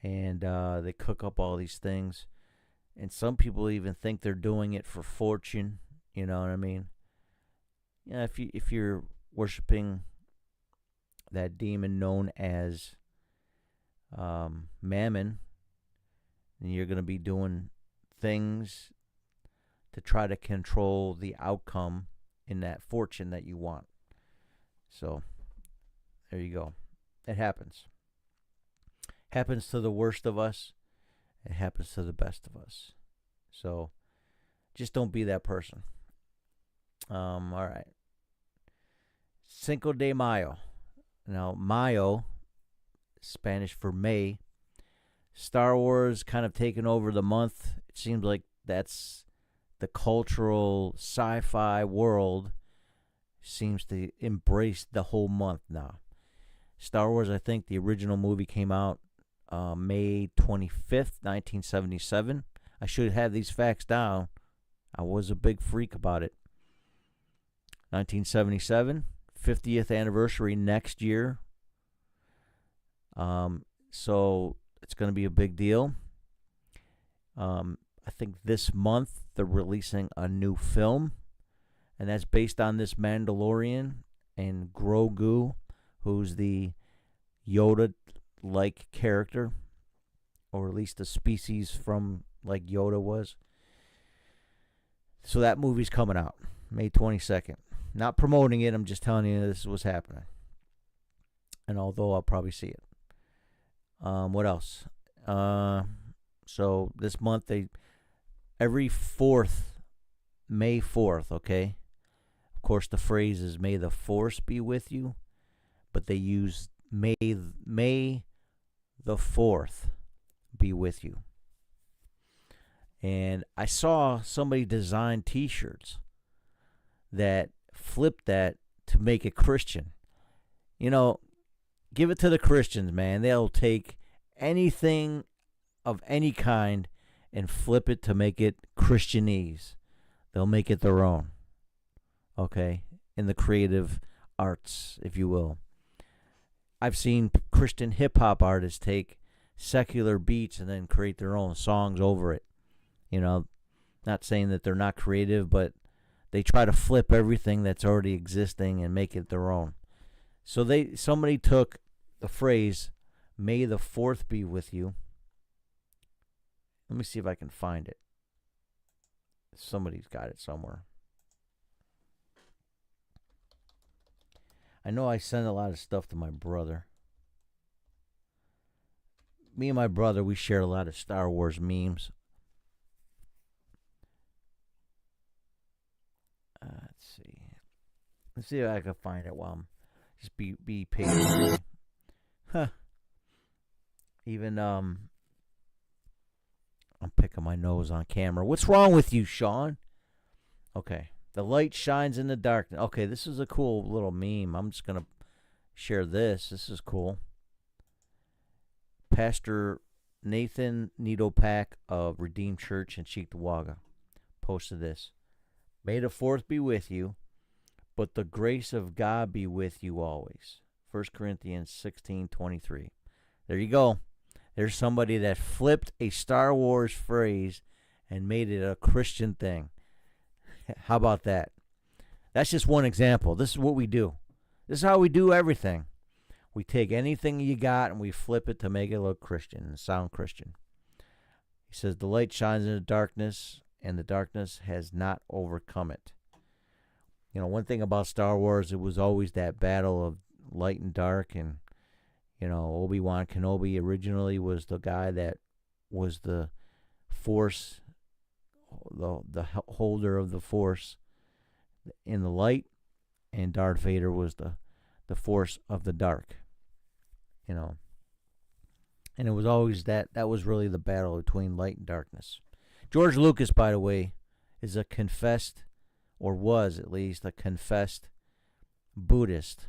And they cook up all these things. And some people even think they're doing it for fortune. You know what I mean? Yeah, if you're worshiping that demon known as Mammon, and you're going to be doing things to try to control the outcome in that fortune that you want. So, there you go. It happens. Happens to the worst of us. It happens to the best of us. So, just don't be that person. All right. Cinco de Mayo. Now, Mayo, Spanish for May. Star Wars kind of taking over the month. It seems like that's the cultural sci-fi world seems to embrace the whole month now. Star Wars, I think the original movie came out May 25th, 1977. I should have these facts down. I was a big freak about it. 1977, 50th anniversary next year. So it's going to be a big deal. I think this month they're releasing a new film, and that's based on this Mandalorian and Grogu, who's the Yoda-like character, or at least a species from like Yoda was. So that movie's coming out May 22nd. Not promoting it, I'm just telling you this is what's happening. And although I'll probably see it. What else? So this month every 4th, May 4th, okay? Of course the phrase is May the Force be with you, but they use May the 4th be with you. And I saw somebody design t-shirts that flipped that to make it Christian. Give it to the Christians, man. They'll take anything of any kind and flip it to make it Christianese. They'll make it their own. Okay? In the creative arts, if you will. I've seen Christian hip-hop artists take secular beats and then create their own songs over it. You know, not saying that they're not creative, but they try to flip everything that's already existing and make it their own. So somebody took the phrase, "May the 4th be with you." Let me see if I can find it. Somebody's got it somewhere. I know I send a lot of stuff to my brother. Me and my brother, we share a lot of Star Wars memes. Let's see. Let's see if I can find it while I'm just be patient. Huh. Even I'm picking my nose on camera. What's wrong with you, Shawn? Okay. The light shines in the darkness. Okay, this is a cool little meme. I'm just gonna share this. This is cool. Pastor Nathan Nedopak of Redeemed Church in Cheektowaga posted this. May the 4th be with you, but the grace of God be with you always. 1 Corinthians 16:23. There you go. There's somebody that flipped a Star Wars phrase and made it a Christian thing. How about that? That's just one example. This is what we do. This is how we do everything. We take anything you got and we flip it to make it look Christian and sound Christian. He says, the light shines in the darkness, and the darkness has not overcome it. You know, one thing about Star Wars, it was always that battle of light and dark. And, you know, Obi-Wan Kenobi originally was the guy that was the Force, the holder of the Force in the light, and Darth Vader was the Force of the dark. You know, and it was always that was really the battle between light and darkness. George Lucas, by the way, is a confessed, or was at least a confessed Buddhist.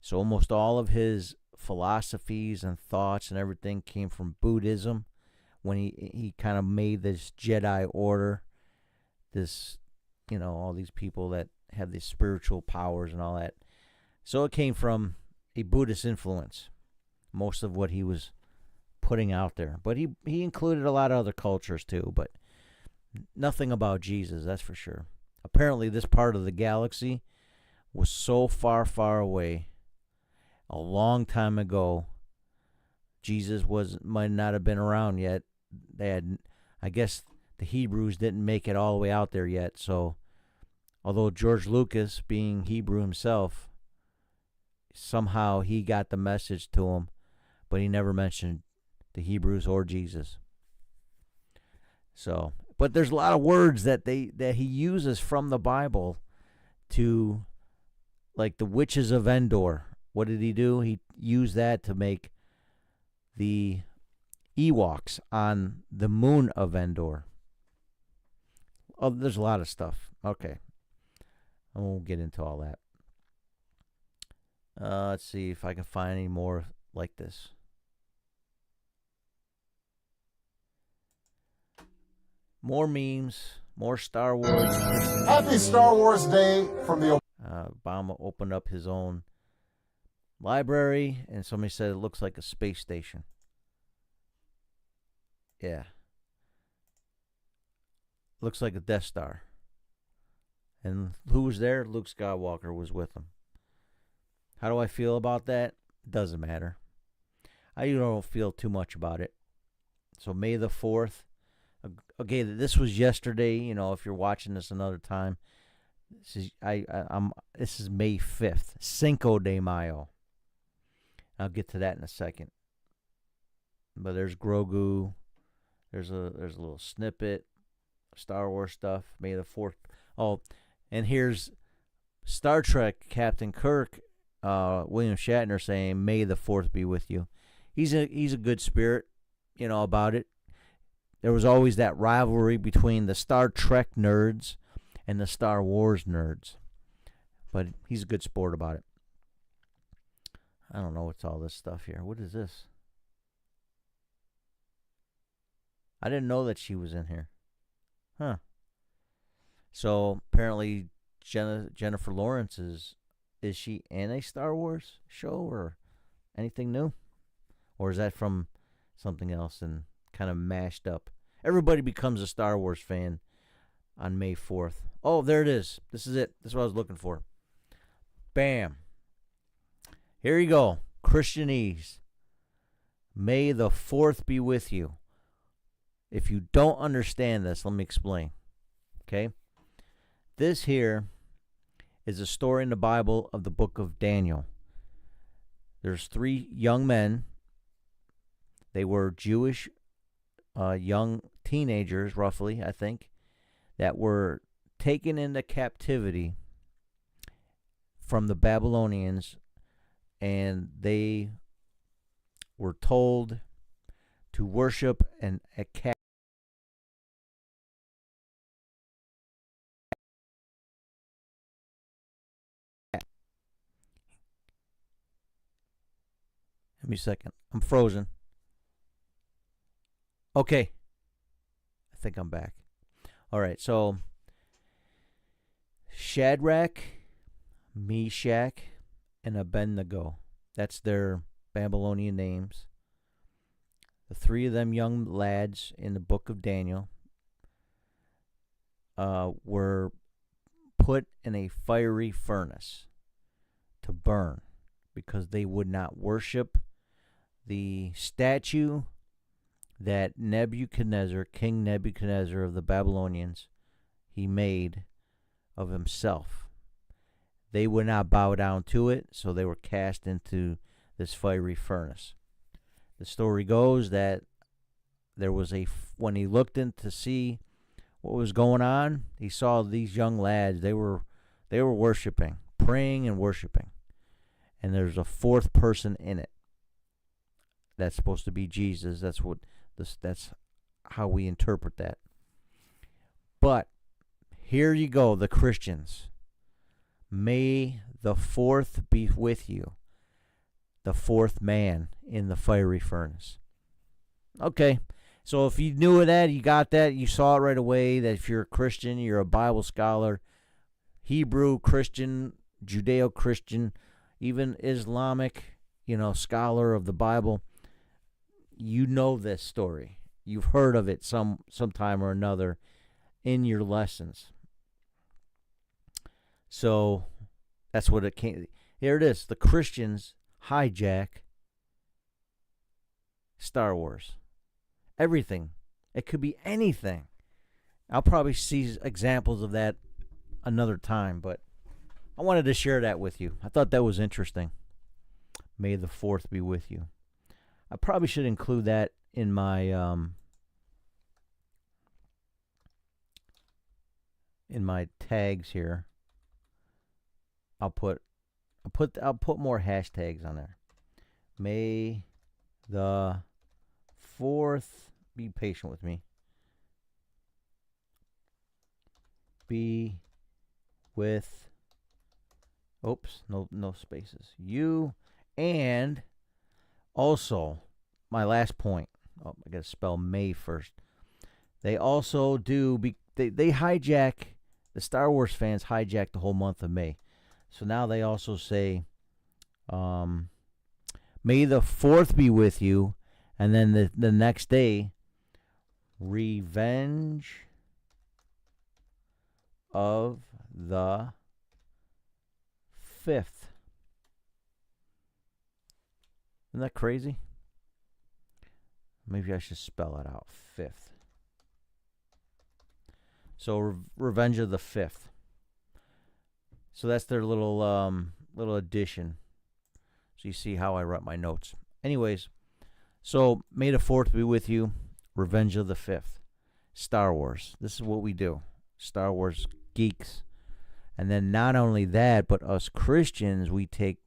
So almost all of his philosophies and thoughts and everything came from Buddhism. When he kind of made this Jedi order, this, you know, all these people that have these spiritual powers and all that. So it came from a Buddhist influence, most of what he was putting out there. But he included a lot of other cultures too, but nothing about Jesus, that's for sure. Apparently this part of the galaxy was so far, far away, a long time ago. Jesus might not have been around yet. I guess the Hebrews didn't make it all the way out there yet. So, although George Lucas, being Hebrew himself, somehow he got the message to him, but he never mentioned the Hebrews or Jesus. So, but there's a lot of words that he uses from the Bible to, like the witches of Endor. What did he do? He used that to make the Ewoks on the moon of Endor. Oh, there's a lot of stuff. Okay. I won't get into all that. Let's see if I can find any more like this. More memes, more Star Wars. Happy Star Wars Day from the... Obama opened up his own library, and somebody said it looks like a space station. Yeah. Looks like a Death Star. And who was there? Luke Skywalker was with him. How do I feel about that? Doesn't matter. I don't feel too much about it. So May the 4th. Okay, this was yesterday. You know, if you're watching this another time, this is May 5th, Cinco de Mayo. I'll get to that in a second. But there's Grogu. There's a little snippet, Star Wars stuff. May the 4th. Oh, and here's Star Trek Captain Kirk, William Shatner, saying, "May the 4th be with you." He's a good spirit, you know, about it. There was always that rivalry between the Star Trek nerds and the Star Wars nerds. But he's a good sport about it. I don't know what's all this stuff here. What is this? I didn't know that she was in here. Huh. So apparently Jennifer Lawrence is she in a Star Wars show or anything new? Or is that from something else and kind of mashed up. Everybody becomes a Star Wars fan on May 4th. Oh, there it is. This is it. This is what I was looking for. Bam. Here you go. Christianese. May the 4th be with you. If you don't understand this, let me explain. Okay? This here is a story in the Bible of the book of Daniel. There's 3 young men. They were Jewish young teenagers, roughly, I think, that were taken into captivity from the Babylonians, and they were told to worship a cat. Give me a second. I'm frozen. Okay. I think I'm back. All right, so Shadrach, Meshach, and Abednego. That's their Babylonian names. The 3 of them young lads in the book of Daniel were put in a fiery furnace to burn because they would not worship the statue that Nebuchadnezzar, King Nebuchadnezzar of the Babylonians, he made of himself. They would not bow down to it, so they were cast into this fiery furnace. The story goes that there was when he looked in to see what was going on, he saw these young lads. They were worshiping, praying and worshiping. And there's a 4th person in it. That's supposed to be Jesus. That's how we interpret that. But here you go, the Christians. May the 4th be with you. The 4th man in the fiery furnace. Okay, so if you knew that, you got that, you saw it right away, that if you're a Christian, you're a Bible scholar, Hebrew, Christian, Judeo-Christian, even Islamic, scholar of the Bible, you know this story. You've heard of it sometime or another in your lessons. So that's what it came. Here it is. The Christians hijack Star Wars. Everything. It could be anything. I'll probably see examples of that another time, but I wanted to share that with you. I thought that was interesting. May the 4th be with you. I probably should include that in my tags here. I'll put more hashtags on there. May the 4th, be patient with me, be with, no spaces, you, and also, my last point. I got to spell May first. They also they hijack, the Star Wars fans hijack the whole month of May. So now they also say, May the 4th be with you. And then the next day, Revenge of the 5th. Isn't that crazy? Maybe I should spell it out. 5th. So Revenge of the 5th. So that's their little addition. So you see how I write my notes. Anyways, so May the 4th be with you. Revenge of the 5th. Star Wars. This is what we do. Star Wars geeks. And then not only that, but us Christians, we take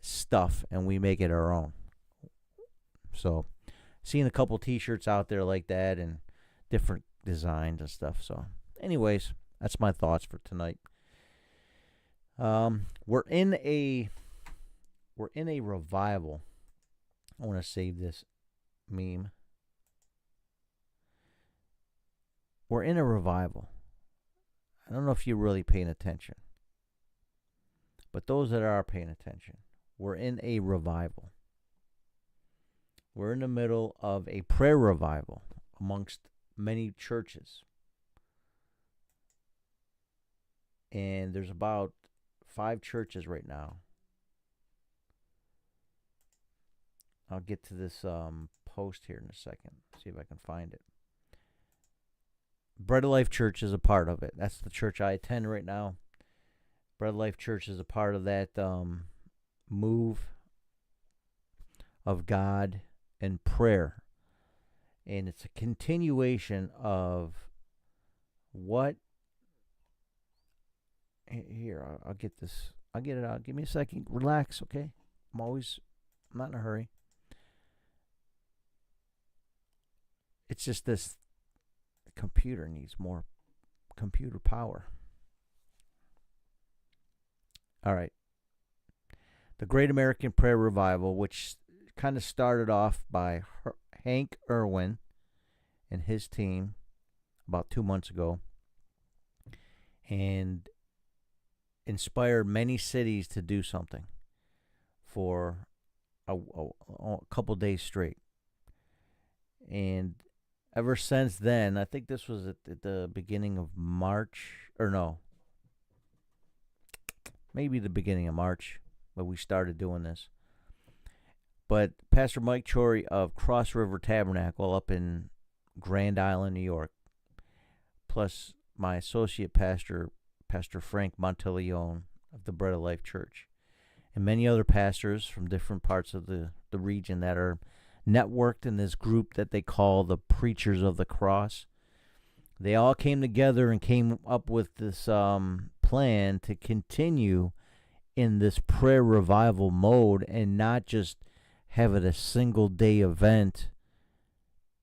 stuff and we make it our own. So seeing a couple t-shirts out there like that and different designs and stuff. So anyways, that's my thoughts for tonight. We're in a revival. I want to save this meme. We're in a revival. I don't know if you're really paying attention, but those that are paying attention, we're in a revival. We're in the middle of a prayer revival amongst many churches. And there's about 5 churches right now. I'll get to this post here in a second. See if I can find it. Bread of Life Church is a part of it. That's the church I attend right now. Bread of Life Church is a part of that move of God and prayer. And it's a continuation of what... Here, I'll get this. I'll get it out. Give me a second. Relax, okay? I'm not in a hurry. It's just this computer needs more computer power. All right. The Great American Prayer Revival, which kind of started off by Hank Irwin and his team about 2 months ago, and inspired many cities to do something for a couple days straight. And ever since then, I think this was at the beginning of March, or no, maybe the beginning of March, when we started doing this. But Pastor Mike Chory of Cross River Tabernacle up in Grand Island, New York, plus my associate pastor, Pastor Frank Monteleone of the Bread of Life Church, and many other pastors from different parts of the region that are networked in this group that they call the Preachers of the Cross. They all came together and came up with this plan to continue in this prayer revival mode and not just have it a single day event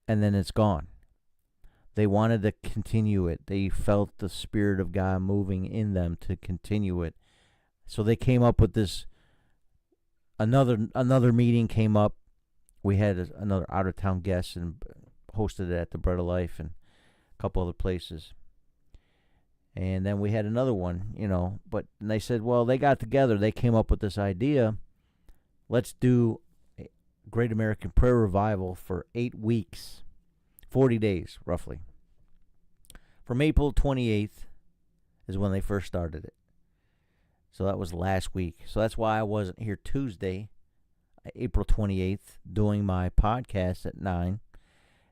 and then it's gone. They wanted to continue it. They felt the Spirit of God moving in them to continue it. So they came up with this. Another meeting came up. We had another out-of-town guest and hosted it at the Bread of Life and a couple other places. And then we had another one, But they said, well, they got together. They came up with this idea. Let's do a Great American Prayer Revival for 8 weeks. 40 days, roughly. From April 28th is when they first started it. So that was last week. So that's why I wasn't here Tuesday, April 28th, doing my podcast at 9,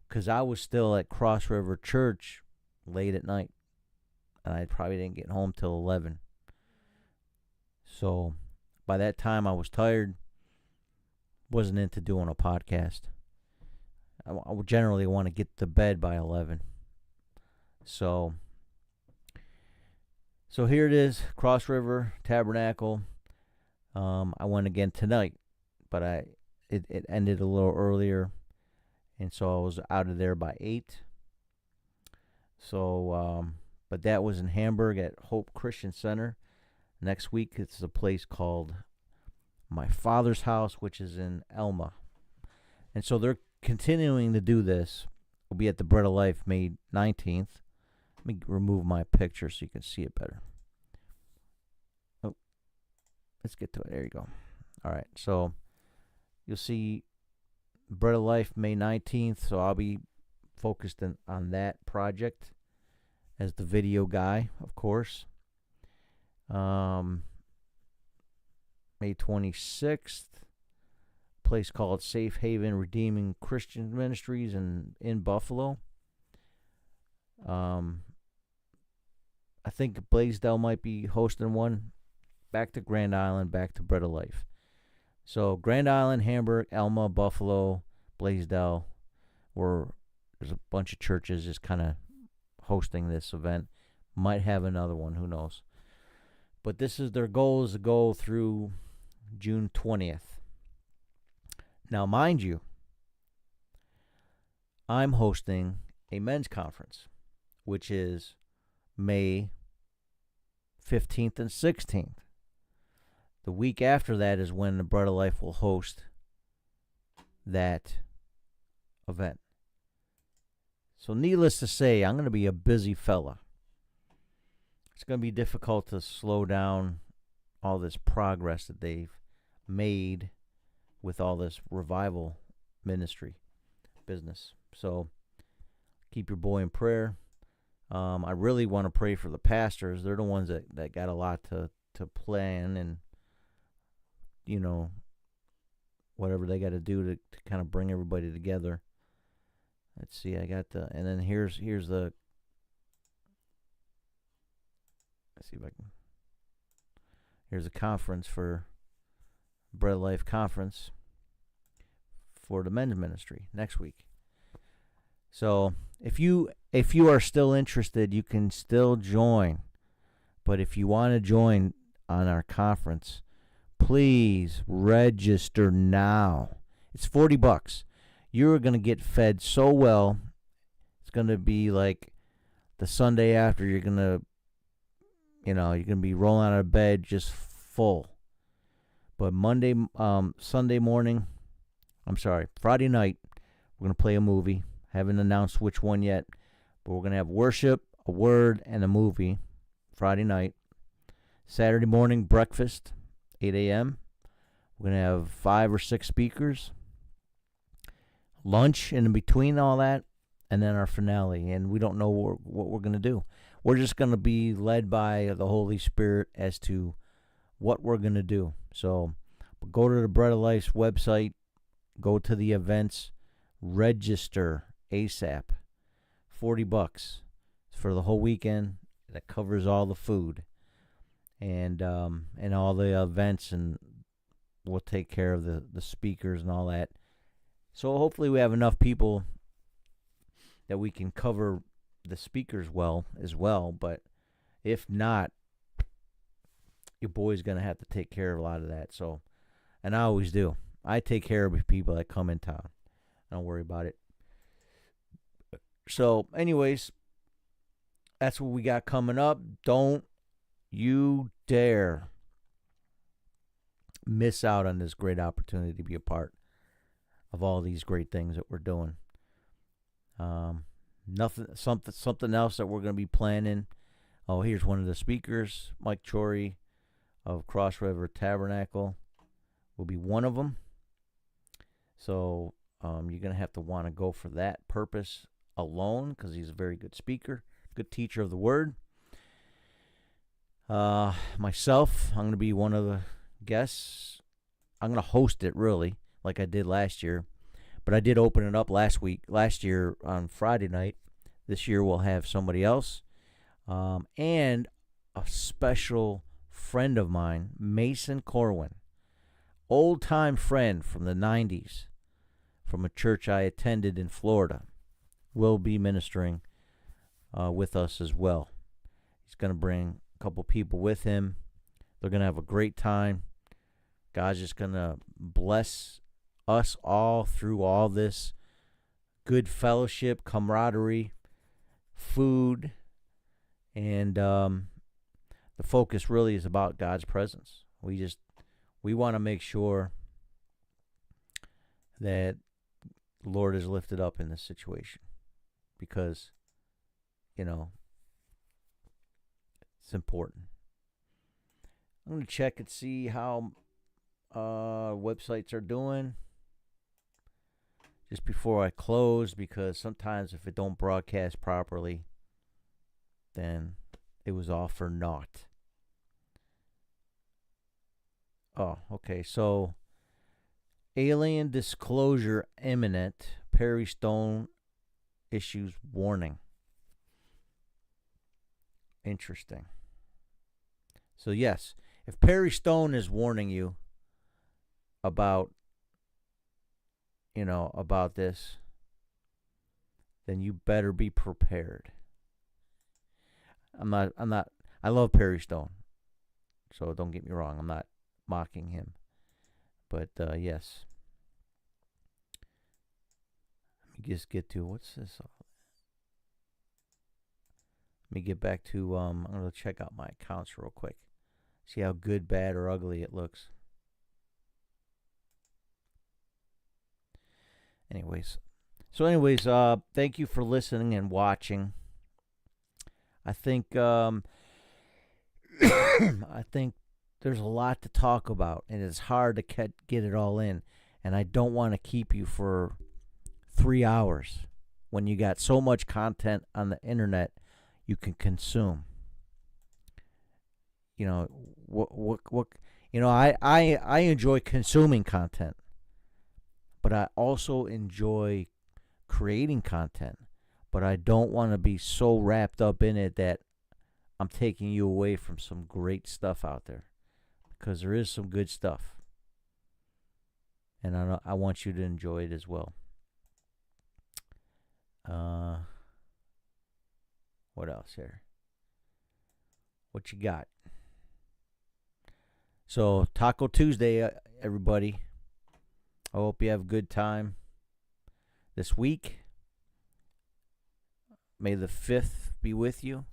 because I was still at Cross River Church late at night. And I probably didn't get home till 11. So by that time, I was tired. Wasn't into doing a podcast. I would generally want to get to bed by 11. So here it is, Cross River Tabernacle. I went again tonight, but it ended a little earlier, and so I was out of there by 8. So, but that was in Hamburg at Hope Christian Center. Next week, it's a place called My Father's House, which is in Elma. And so they're continuing to do this. We'll be at the Bread of Life May 19th. Let me remove my picture so you can see it better. Oh, let's get to it. There you go. All right, so you'll see Bread of Life May 19th, so I'll be focused on that project as the video guy, of course. May 26th, place called Safe Haven Redeeming Christian Ministries in Buffalo. I think Blaisdell might be hosting one. Back to Grand Island, back to Bread of Life. So Grand Island, Hamburg, Elma, Buffalo, Blaisdell, there's a bunch of churches just kind of hosting this event. Might have another one, who knows. But this is their goal, is to go through June 20th. Now, mind you, I'm hosting a men's conference, which is May 15th and 16th. The week after that is when the Bread of Life will host that event. So needless to say, I'm going to be a busy fella. It's going to be difficult to slow down all this progress that they've made with all this revival ministry business. So keep your boy in prayer. I really want to pray for the pastors. They're the ones that got a lot to plan and, whatever they got to do to kind of bring everybody together. Let's see, I got and then here's the, let's see if I can, here's a conference for Bread of Life conference for the men's ministry next week. So if you are still interested, you can still join. But if you want to join on our conference, please register now. It's $40. You're going to get fed so well. It's going to be like the Sunday after. You're going to be rolling out of bed just full. But Friday night, we're going to play a movie. Haven't announced which one yet, but we're going to have worship, a word, and a movie Friday night. Saturday morning, breakfast, 8 a.m. We're going to have 5 or 6 speakers. Lunch in between all that, and then our finale. And we don't know what we're going to do. We're just going to be led by the Holy Spirit as to what we're going to do. So go to the Bread of Life's website, go to the events, register ASAP. $40 for the whole weekend. That covers all the food and all the events, and we'll take care of the speakers and all that. So hopefully we have enough people that we can cover the speakers well as well. But if not, your boy's going to have to take care of a lot of that. So, and I always do. I take care of people that come in town. Don't worry about it. So, anyways, that's what we got coming up. Don't you dare miss out on this great opportunity to be a part of all these great things that we're doing. Something else that we're going to be planning. Oh, here's one of the speakers, Mike Chory of Cross River Tabernacle, will be one of them. So you're going to have to want to go for that purpose alone, because he's a very good speaker, good teacher of the word. Myself, I'm going to be one of the guests. I'm going to host it, really, like I did last year. But I did open it up last year on Friday night. This year we'll have somebody else. And a special friend of mine, Mason Corwin, old-time friend from the 90s, from a church I attended in Florida, will be ministering with us as well. He's going to bring a couple people with him. They're going to have a great time. God's just going to bless us all through all this good fellowship, camaraderie, food, and the focus really is about God's presence. We want to make sure that the Lord is lifted up in this situation, because, it's important. I'm going to check and see how websites are doing just before I close, because sometimes if it don't broadcast properly, then it was all for naught. Oh, okay. So, alien disclosure imminent. Perry Stone issues warning. Interesting. So, yes, if Perry Stone is warning you about this, then you better be prepared. I love Perry Stone, so don't get me wrong. I'm not mocking him. But, yes. Let me just get to, what's this? Let me get back to, I'm going to check out my accounts real quick. See how good, bad, or ugly it looks. Anyways, thank you for listening and watching. I think I think there's a lot to talk about, and it's hard to get it all in. And I don't want to keep you for 3 hours when you got so much content on the internet you can consume. You know, what I enjoy consuming content, but I also enjoy creating content. But I don't want to be so wrapped up in it that I'm taking you away from some great stuff out there, because there is some good stuff. And I want you to enjoy it as well. What else here? What you got? So, Taco Tuesday, everybody. I hope you have a good time this week. May the 5th be with you.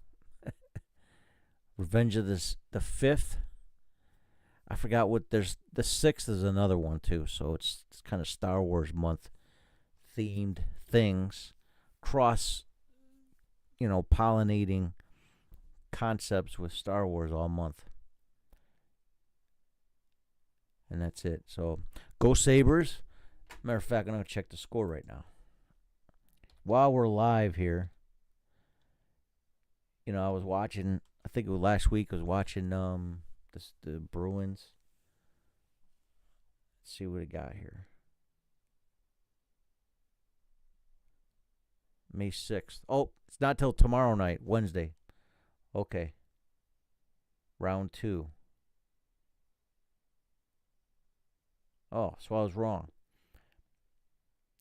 Revenge of the 5th. I forgot what there's. The 6th is another one too. So it's kind of Star Wars month themed things. Cross, pollinating concepts with Star Wars all month. And that's it. So go Sabres. Matter of fact, I'm going to check the score right now. While we're live here, I was watching, I think it was last week, I was watching the Bruins. Let's see what it got here. May 6th. Oh, it's not till tomorrow night, Wednesday. Okay. Round 2. Oh, so I was wrong.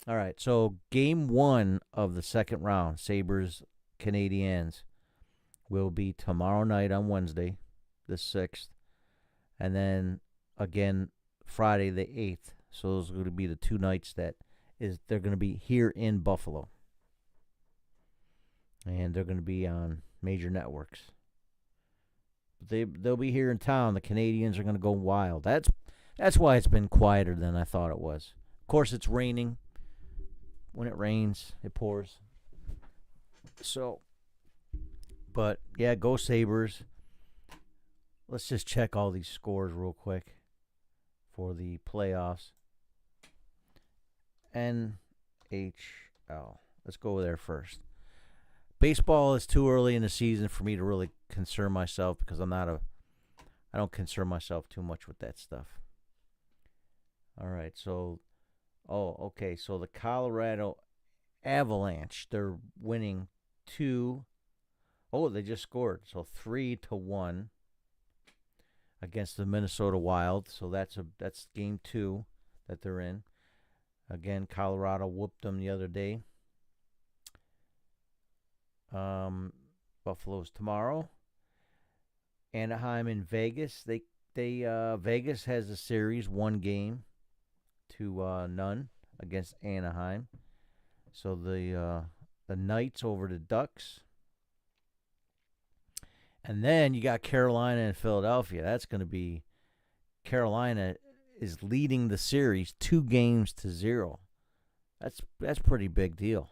All right, so game 1 of the second round, Sabres Canadiens, will be tomorrow night on Wednesday, the 6th. And then again Friday the 8th. So those are going to be the 2 nights they're going to be here in Buffalo. And they're going to be on major networks. They'll be here in town. The Canadians are going to go wild. That's why it's been quieter than I thought it was. Of course, it's raining. When it rains, it pours. So, but yeah, go Sabres. Let's just check all these scores real quick for the playoffs. NHL. Let's go there first. Baseball is too early in the season for me to really concern myself, because I don't concern myself too much with that stuff. All right, so okay, so the Colorado Avalanche, they're winning 2. Oh, they just scored. So 3-1 against the Minnesota Wild. So that's game 2 that they're in. Again, Colorado whooped them the other day. Buffalo's tomorrow. Anaheim and Vegas. Vegas has a series, 1 game to none against Anaheim. So the Knights over the Ducks. And then you got Carolina and Philadelphia. That's going to be, Carolina is leading the series 2-0. That's pretty big deal.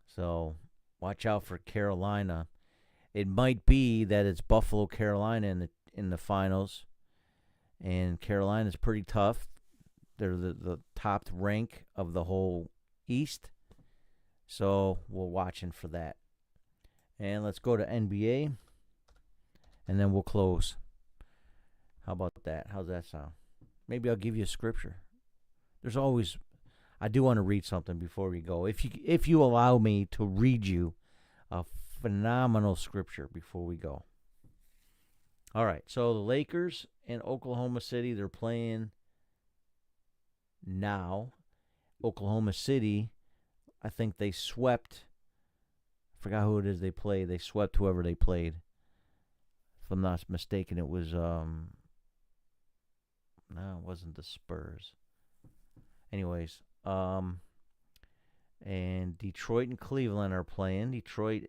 So watch out for Carolina. It might be that it's Buffalo, Carolina in the finals, and Carolina's pretty tough. They're the top rank of the whole East, so we're watching for that. And let's go to NBA, and then we'll close. How about that? How's that sound? Maybe I'll give you a scripture. I do want to read something before we go. If you allow me to read you a phenomenal scripture before we go. All right, so the Lakers in Oklahoma City, they're playing now. Oklahoma City, I think they swept. I forgot who it is they played. They swept whoever they played. If I'm not mistaken, it was no, it wasn't the Spurs. Anyways, and Detroit and Cleveland are playing. Detroit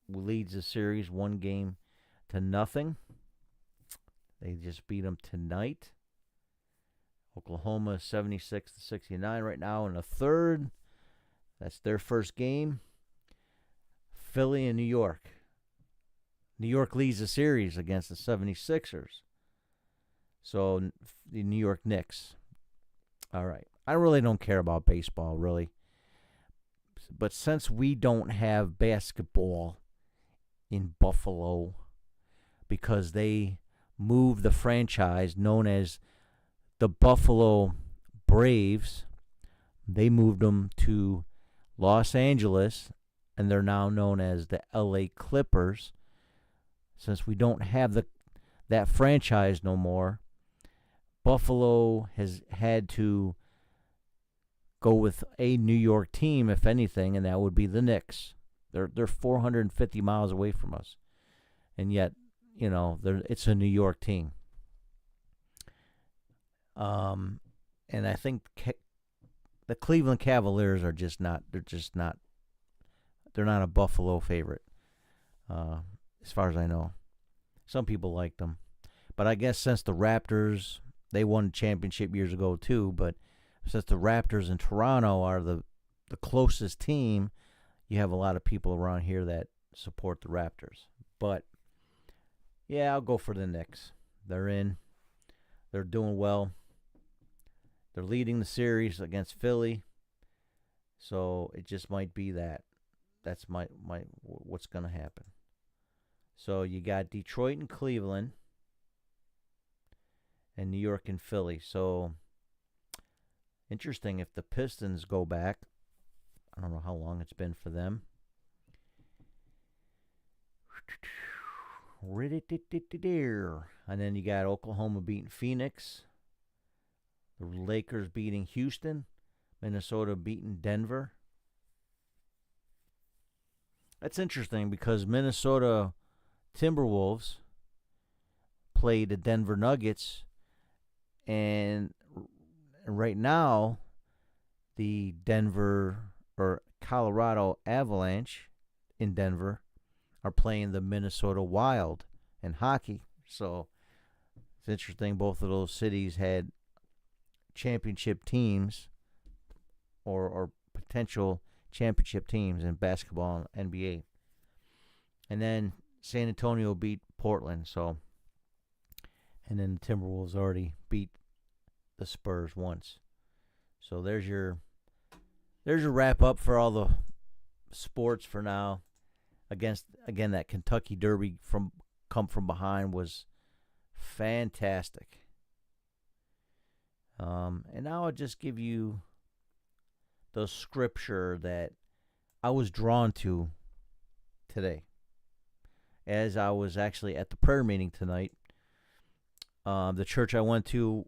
leads the series 1-0. They just beat them tonight. Oklahoma 76-69 right now in the third. That's their first game. Philly and New York. New York leads the series against the 76ers. So the New York Knicks. All right. I really don't care about baseball, really. But since we don't have basketball in Buffalo because they moved the franchise known as the Buffalo Braves, they moved them to Los Angeles, and they're now known as the LA Clippers. Since we don't have that franchise no more, Buffalo has had to go with a New York team, if anything, and that would be the Knicks. They're 450 miles away from us, and yet, it's a New York team. And I think the Cleveland Cavaliers are just not. They're just not. They're not a Buffalo favorite, as far as I know. Some people like them, but I guess since the Raptors, they won a championship years ago too, but since the Raptors in Toronto are the closest team, you have a lot of people around here that support the Raptors. But, yeah, I'll go for the Knicks. They're in. They're doing well. They're leading the series against Philly. So it just might be that. That's what's going to happen. So you got Detroit and Cleveland and New York and Philly. So interesting if the Pistons go back. I don't know how long it's been for them. And then you got Oklahoma beating Phoenix. The Lakers beating Houston. Minnesota beating Denver. That's interesting because Minnesota Timberwolves played the Denver Nuggets, and right now the Colorado Avalanche in Denver are playing the Minnesota Wild in hockey. So it's interesting. Both of those cities had championship teams or potential championship teams in basketball and NBA. And then San Antonio beat Portland. And then the Timberwolves already beat the Spurs once. So there's your wrap up for all the sports for now. Again, that Kentucky Derby come from behind was fantastic. And now I'll just give you the scripture that I was drawn to today, as I was actually at the prayer meeting tonight. The church I went to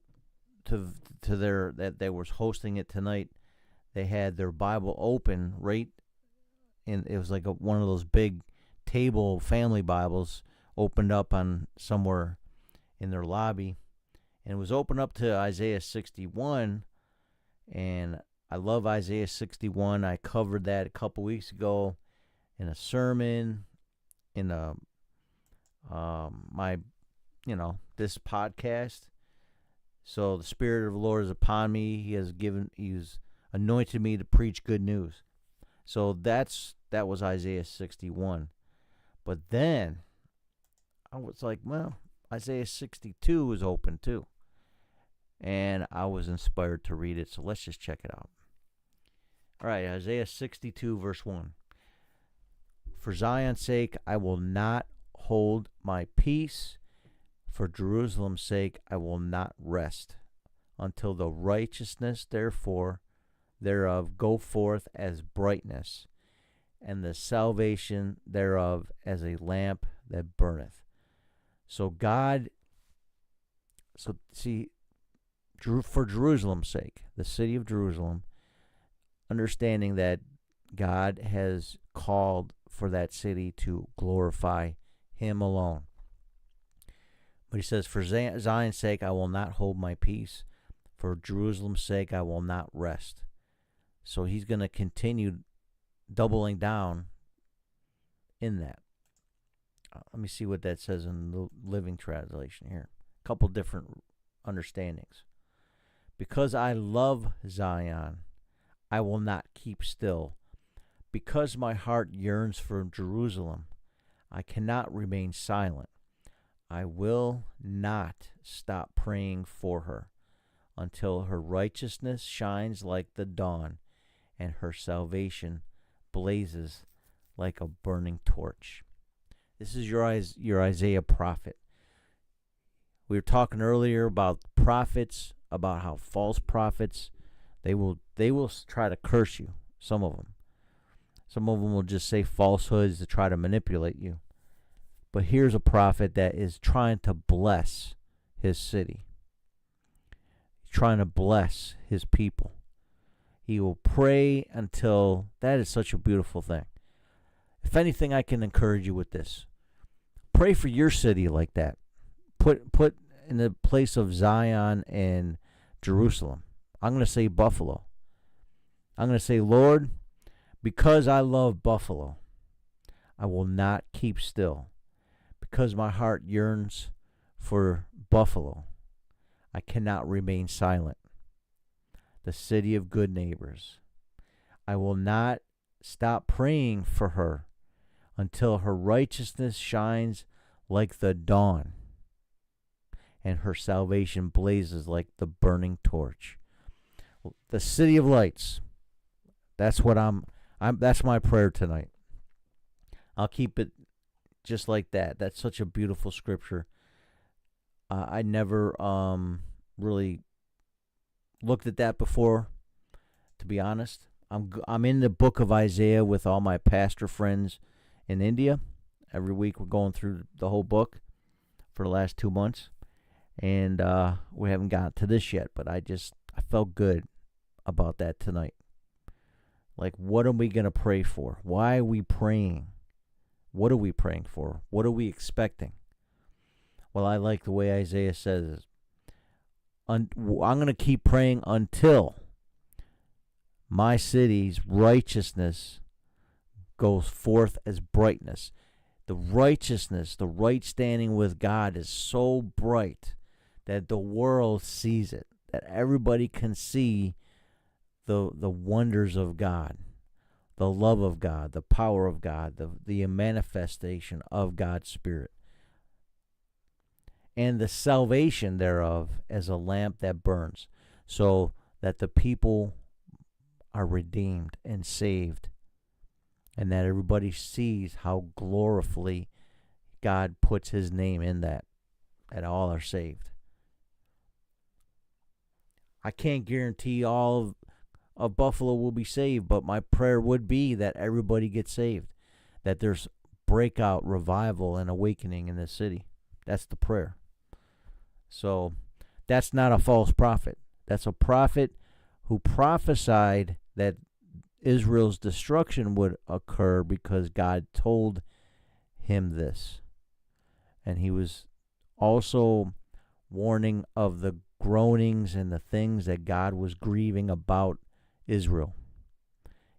that they was hosting it tonight, they had their Bible open right, and it was like one of those big table family Bibles opened up on somewhere in their lobby, and it was opened up to Isaiah 61, and I love Isaiah 61. I covered that a couple weeks ago in a sermon, in this podcast. So the Spirit of the Lord is upon me. He's anointed me to preach good news. So that was Isaiah 61. But then I was like, well, Isaiah 62 was open too. And I was inspired to read it. So let's just check it out. All right, Isaiah 62, verse 1. For Zion's sake, I will not hold my peace. For Jerusalem's sake, I will not rest until the righteousness, therefore, thereof go forth as brightness, and the salvation thereof as a lamp that burneth. So for Jerusalem's sake, the city of Jerusalem, understanding that God has called for that city to glorify Him alone. But he says, for Zion's sake, I will not hold my peace. For Jerusalem's sake, I will not rest. So he's going to continue doubling down in that. Let me see what that says in the Living Translation here. A couple different understandings. Because I love Zion, I will not keep still. Because my heart yearns for Jerusalem, I cannot remain silent. I will not stop praying for her until her righteousness shines like the dawn, and her salvation blazes like a burning torch. This is your Isaiah prophet. We were talking earlier about prophets, about how false prophets, they will try to curse you. Some of them will just say falsehoods to try to manipulate you. But here's a prophet that is trying to bless his city. He's trying to bless his people. He will pray until, that is such a beautiful thing. If anything, I can encourage you with this. Pray for your city like that. Put in the place of Zion and Jerusalem. I'm going to say Buffalo. I'm going to say, Lord, because I love Buffalo, I will not keep still. Because my heart yearns for Buffalo, I cannot remain silent. The city of good neighbors. I will not stop praying for her until her righteousness shines like the dawn and her salvation blazes like the burning torch. The city of lights. That's what that's my prayer tonight. I'll keep it just like that. That's such a beautiful scripture. I never really looked at that before, to be honest. I'm in the book of Isaiah with all my pastor friends in India. Every week we're going through the whole book for the last 2 months. And we haven't gotten to this yet, but I felt good about that tonight. Like, what are we going to pray for? Why are we praying? What are we praying for? What are we expecting? Well, I like the way Isaiah says, I'm going to keep praying until my city's righteousness goes forth as brightness. The righteousness, the right standing with God is so bright that the world sees it, that everybody can see the wonders of God, the love of God, the power of God, the manifestation of God's Spirit, and the salvation thereof as a lamp that burns, so that the people are redeemed and saved, and that everybody sees how gloriously God puts his name in that all are saved. I can't guarantee all of Buffalo will be saved, but my prayer would be that everybody gets saved, that there's breakout, revival, and awakening in this city. That's the prayer. So that's not a false prophet. That's a prophet who prophesied that Israel's destruction would occur because God told him this. And he was also warning of the groanings and the things that God was grieving about Israel.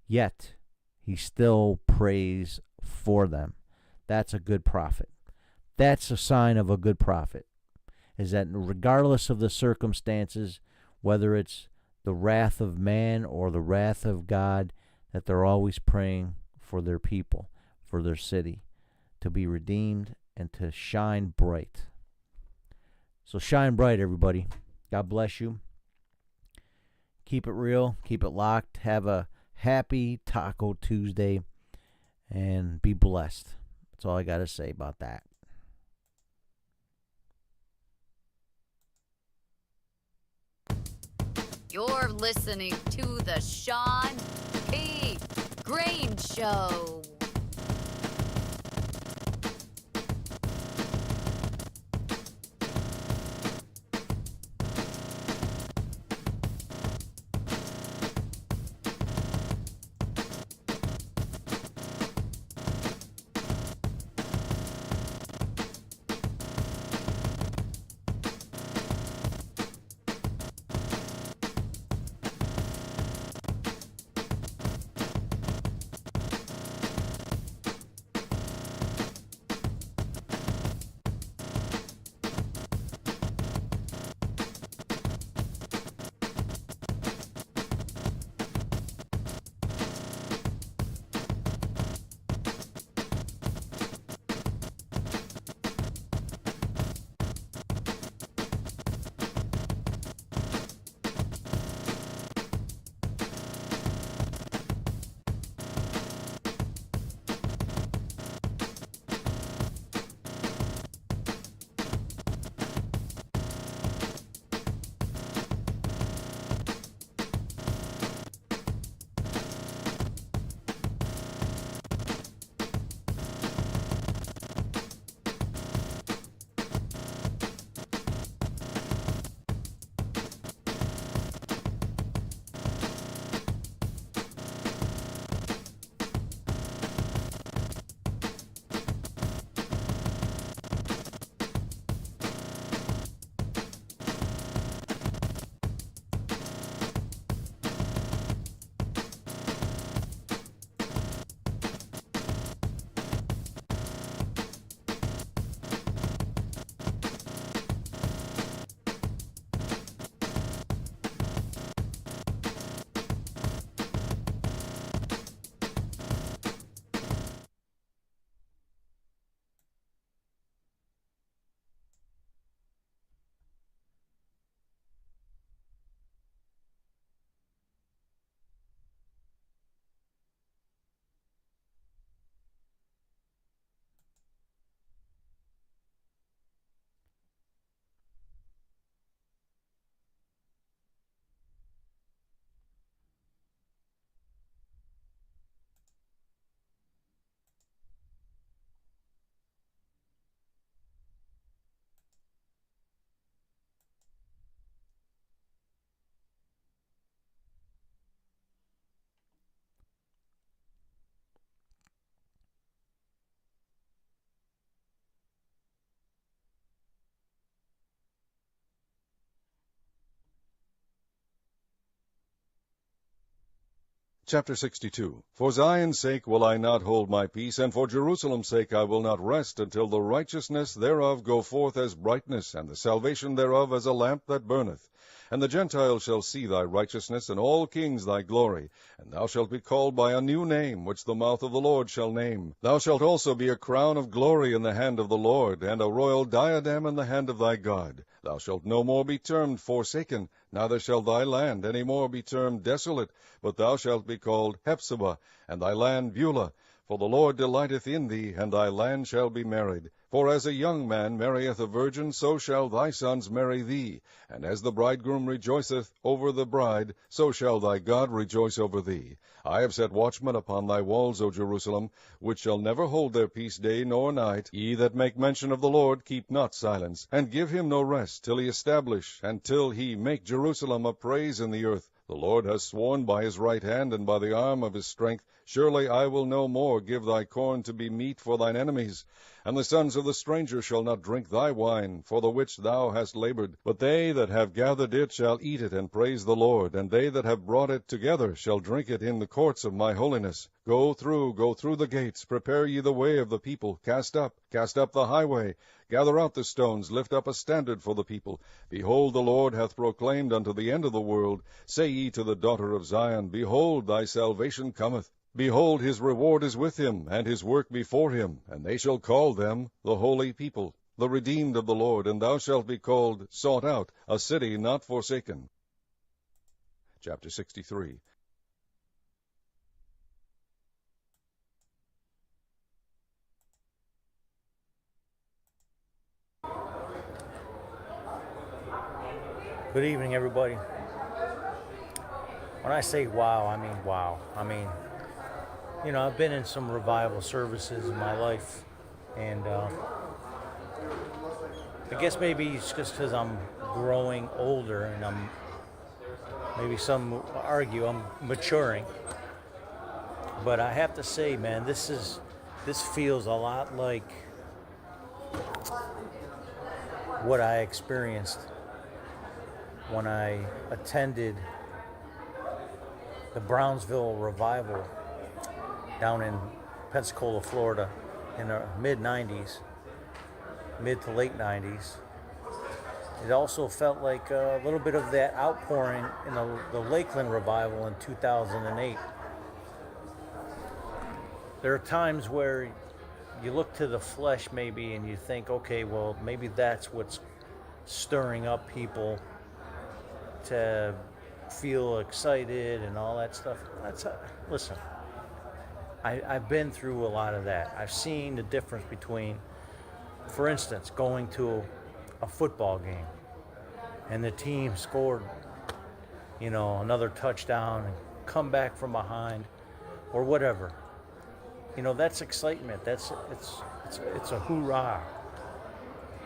Yet, he still prays for them. That's a good prophet. That's a sign of a good prophet, is that regardless of the circumstances, whether it's the wrath of man or the wrath of God, that they're always praying for their people, for their city, to be redeemed and to shine bright. So shine bright, everybody. God bless you. Keep it real. Keep it locked. Have a happy Taco Tuesday. And be blessed. That's all I got to say about that. You're listening to the Shawn P. Greene Show. Chapter 62. For Zion's sake will I not hold my peace, and for Jerusalem's sake I will not rest, until the righteousness thereof go forth as brightness, and the salvation thereof as a lamp that burneth. And the Gentiles shall see thy righteousness, and all kings thy glory. And thou shalt be called by a new name, which the mouth of the Lord shall name. Thou shalt also be a crown of glory in the hand of the Lord, and a royal diadem in the hand of thy God. Thou shalt no more be termed forsaken, neither shall thy land any more be termed desolate, but thou shalt be called Hephzibah, and thy land Beulah. For the Lord delighteth in thee, and thy land shall be married. For as a young man marrieth a virgin, so shall thy sons marry thee. And as the bridegroom rejoiceth over the bride, so shall thy God rejoice over thee. I have set watchmen upon thy walls, O Jerusalem, which shall never hold their peace day nor night. Ye that make mention of the Lord, keep not silence, and give him no rest, till he establish, and till he make Jerusalem a praise in the earth. The Lord has sworn by his right hand, and by the arm of his strength, surely I will no more give thy corn to be meat for thine enemies. And the sons of the stranger shall not drink thy wine, for the which thou hast labored. But they that have gathered it shall eat it, and praise the Lord. And they that have brought it together shall drink it in the courts of my holiness. Go through the gates, prepare ye the way of the people. Cast up the highway. Gather out the stones, lift up a standard for the people. Behold, the Lord hath proclaimed unto the end of the world. Say ye to the daughter of Zion, Behold, thy salvation cometh. Behold, his reward is with him, and his work before him. And they shall call them the holy people, the redeemed of the Lord. And thou shalt be called Sought Out, a city not forsaken. Chapter 63. Good evening, everybody. When I say wow, I mean wow. I've been in some revival services in my life, and I guess maybe it's just because I'm growing older, and maybe some argue I'm maturing. But I have to say, man, this feels a lot like what I experienced when I attended the Brownsville revival down in Pensacola, Florida in the mid to late 90s. It also felt like a little bit of that outpouring in the Lakeland revival in 2008. There are times where you look to the flesh maybe and you think, okay, well, maybe that's what's stirring up people to feel excited and all that stuff. Listen, I've been through a lot of that. I've seen the difference between, for instance, going to a football game and the team scored, another touchdown and come back from behind or whatever. That's excitement. It's a hoorah.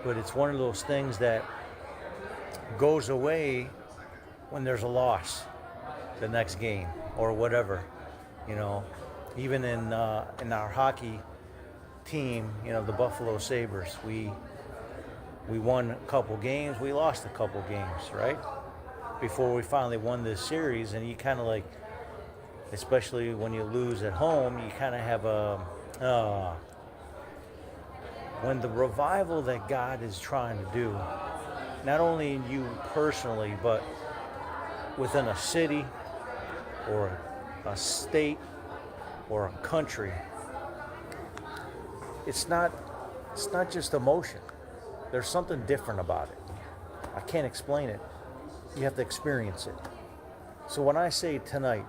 But it's one of those things that goes away when there's a loss the next game or whatever. Even in our hockey team, the Buffalo Sabres, we won a couple games, we lost a couple games, right? Before we finally won this series, and you kind of like, especially when you lose at home, you kind of have when the revival that God is trying to do, not only in you personally, but within a city or a state or a country, it's not just emotion. There's something different about it. I can't explain it. You have to experience it. So when I say tonight,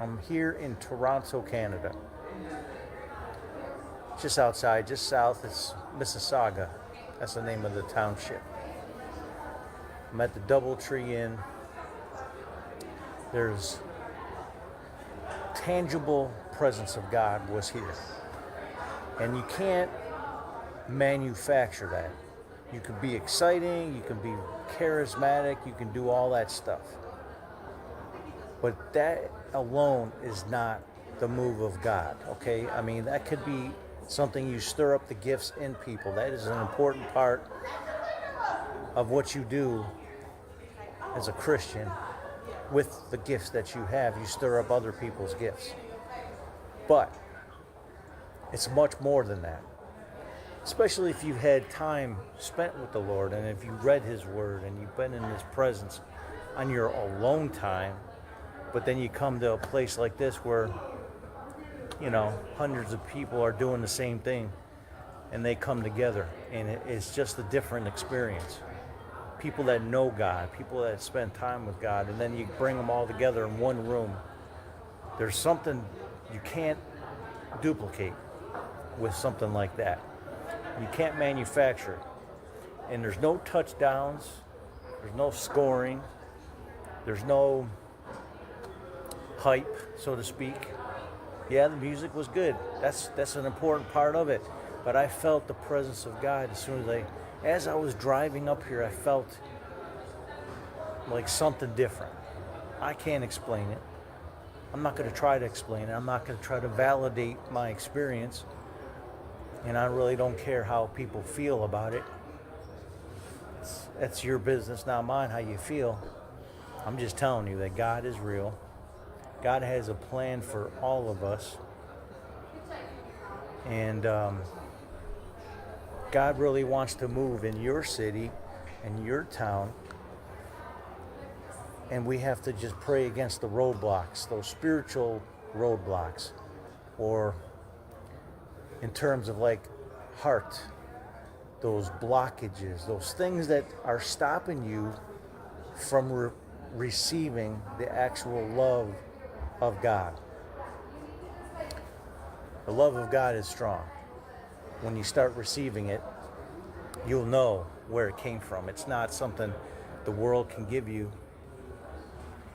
I'm here in Toronto, Canada. Just outside, just south, it's Mississauga. That's the name of the township. I'm at the Doubletree Inn. There's tangible presence of God was here. And you can't manufacture that. You can be exciting, you can be charismatic, you can do all that stuff. But that alone is not the move of God, okay? That could be something you stir up the gifts in people. That is an important part of what you do as a Christian. with the gifts that you have, you stir up other people's gifts. But it's much more than that. Especially if you've had time spent with the Lord, and if you read His Word and you've been in His presence on your alone time, but then you come to a place like this where, hundreds of people are doing the same thing, and they come together, and it's just a different experience. People that know God, people that spend time with God, and then you bring them all together in one room. There's something you can't duplicate with something like that. You can't manufacture it. And there's no touchdowns, there's no scoring, there's no hype, so to speak. Yeah, the music was good. That's an important part of it. But I felt the presence of God as I was driving up here, I felt like something different. I can't explain it. I'm not going to try to explain it. I'm not going to try to validate my experience. And I really don't care how people feel about it. That's your business, not mine, how you feel. I'm just telling you that God is real. God has a plan for all of us. And God really wants to move in your city and your town. And we have to just pray against the roadblocks, those spiritual roadblocks, or in terms of like heart, those blockages, those things that are stopping you from receiving the actual love of God. The love of God is strong. When you start receiving it, you'll know where it came from. It's not something the world can give you.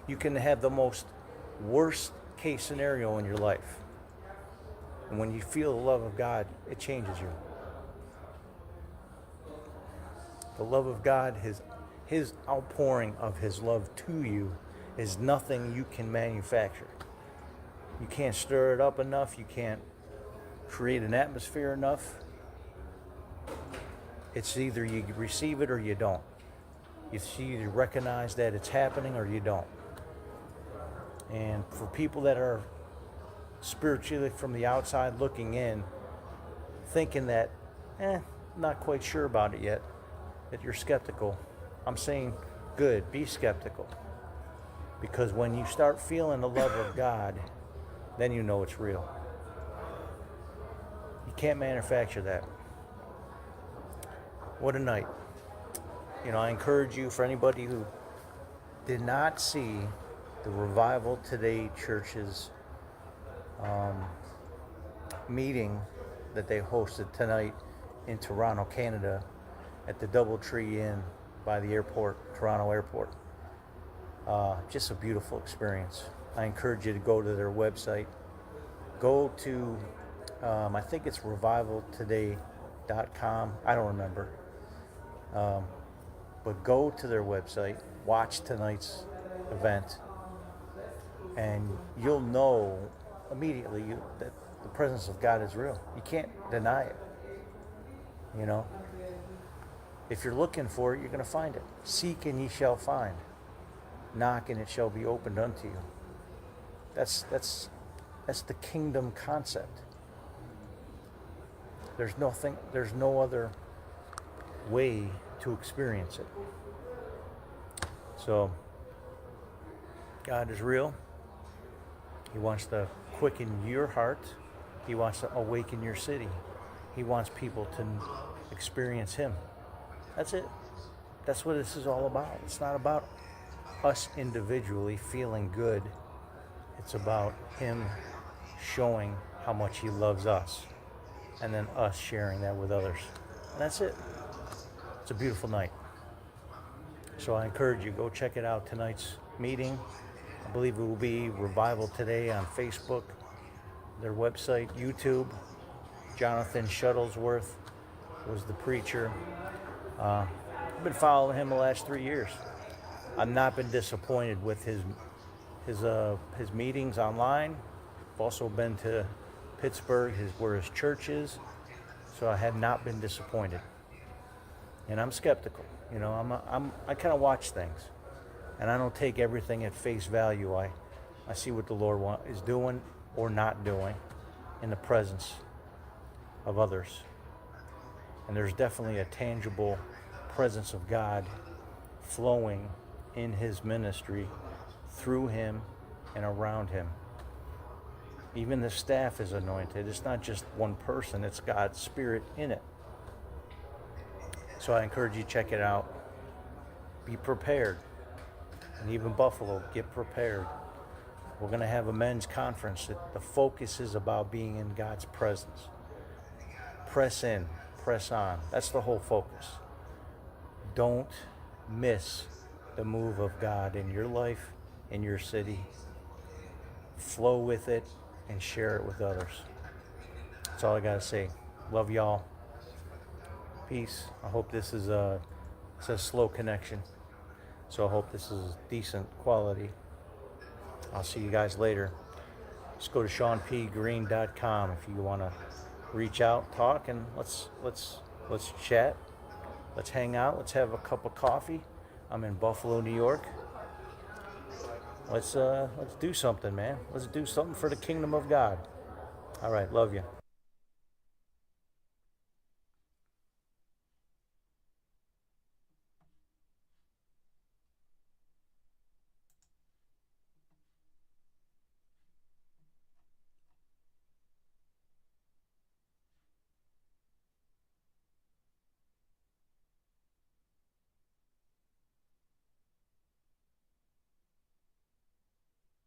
You can have the most worst case scenario in your life. And when you feel the love of God, it changes you. The love of God, His outpouring of His love to you is nothing you can manufacture. You can't stir it up enough. You can't create an atmosphere enough. It's either you receive it or you don't. You either recognize that it's happening or you don't. And for people that are spiritually from the outside looking in, thinking that, not quite sure about it yet, that you're skeptical, I'm saying, good, be skeptical. Because when you start feeling the love of God, then you know it's real. You can't manufacture that. What a night. I encourage you, for anybody who did not see the Revival Today Church's meeting that they hosted tonight in Toronto, Canada, at the DoubleTree Inn by the airport, Toronto Airport. Just a beautiful experience. I encourage you to go to their website. Go to, I think it's revivaltoday.com. I don't remember. But go to their website, watch tonight's event, and you'll know immediately that the presence of God is real. You can't deny it. If you're looking for it, you're going to find it. Seek and ye shall find. Knock and it shall be opened unto you. That's the kingdom concept. There's no other way to experience it. So, God is real. He wants to quicken your heart. He wants to awaken your city. He wants people to experience Him. That's it. That's what this is all about. It's not about us individually feeling good. It's about Him showing how much He loves us, and then us sharing that with others. And that's it. It's a beautiful night. So I encourage you, go check it out, tonight's meeting. I believe it will be Revival Today on Facebook, their website, YouTube. Jonathan Shuttlesworth was the preacher. I've been following him the last 3 years. I've not been disappointed with his meetings online. I've also been to Pittsburgh, where his church is, so I have not been disappointed. And I'm skeptical. I kind of watch things, And I don't take everything at face value. I see what the Lord is doing or not doing in the presence of others. And there's definitely a tangible presence of God flowing in his ministry, through him and around him. Even the staff is anointed. It's not just one person, it's God's Spirit in it. So I encourage you to check it out. Be prepared. And even Buffalo, get prepared. We're going to have a men's conference. The focus is about being in God's presence. Press in, press on. That's the whole focus. Don't miss the move of God in your life, in your city. Flow with it and share it with others. That's all I got to say. Love y'all. Peace. I hope this is it's a slow connection. So I hope this is decent quality. I'll see you guys later. Just go to ShawnPGreene.com if you want to reach out, talk, and let's chat. Let's hang out. Let's have a cup of coffee. I'm in Buffalo, New York. Let's do something, man. Let's do something for the kingdom of God. All right, love you.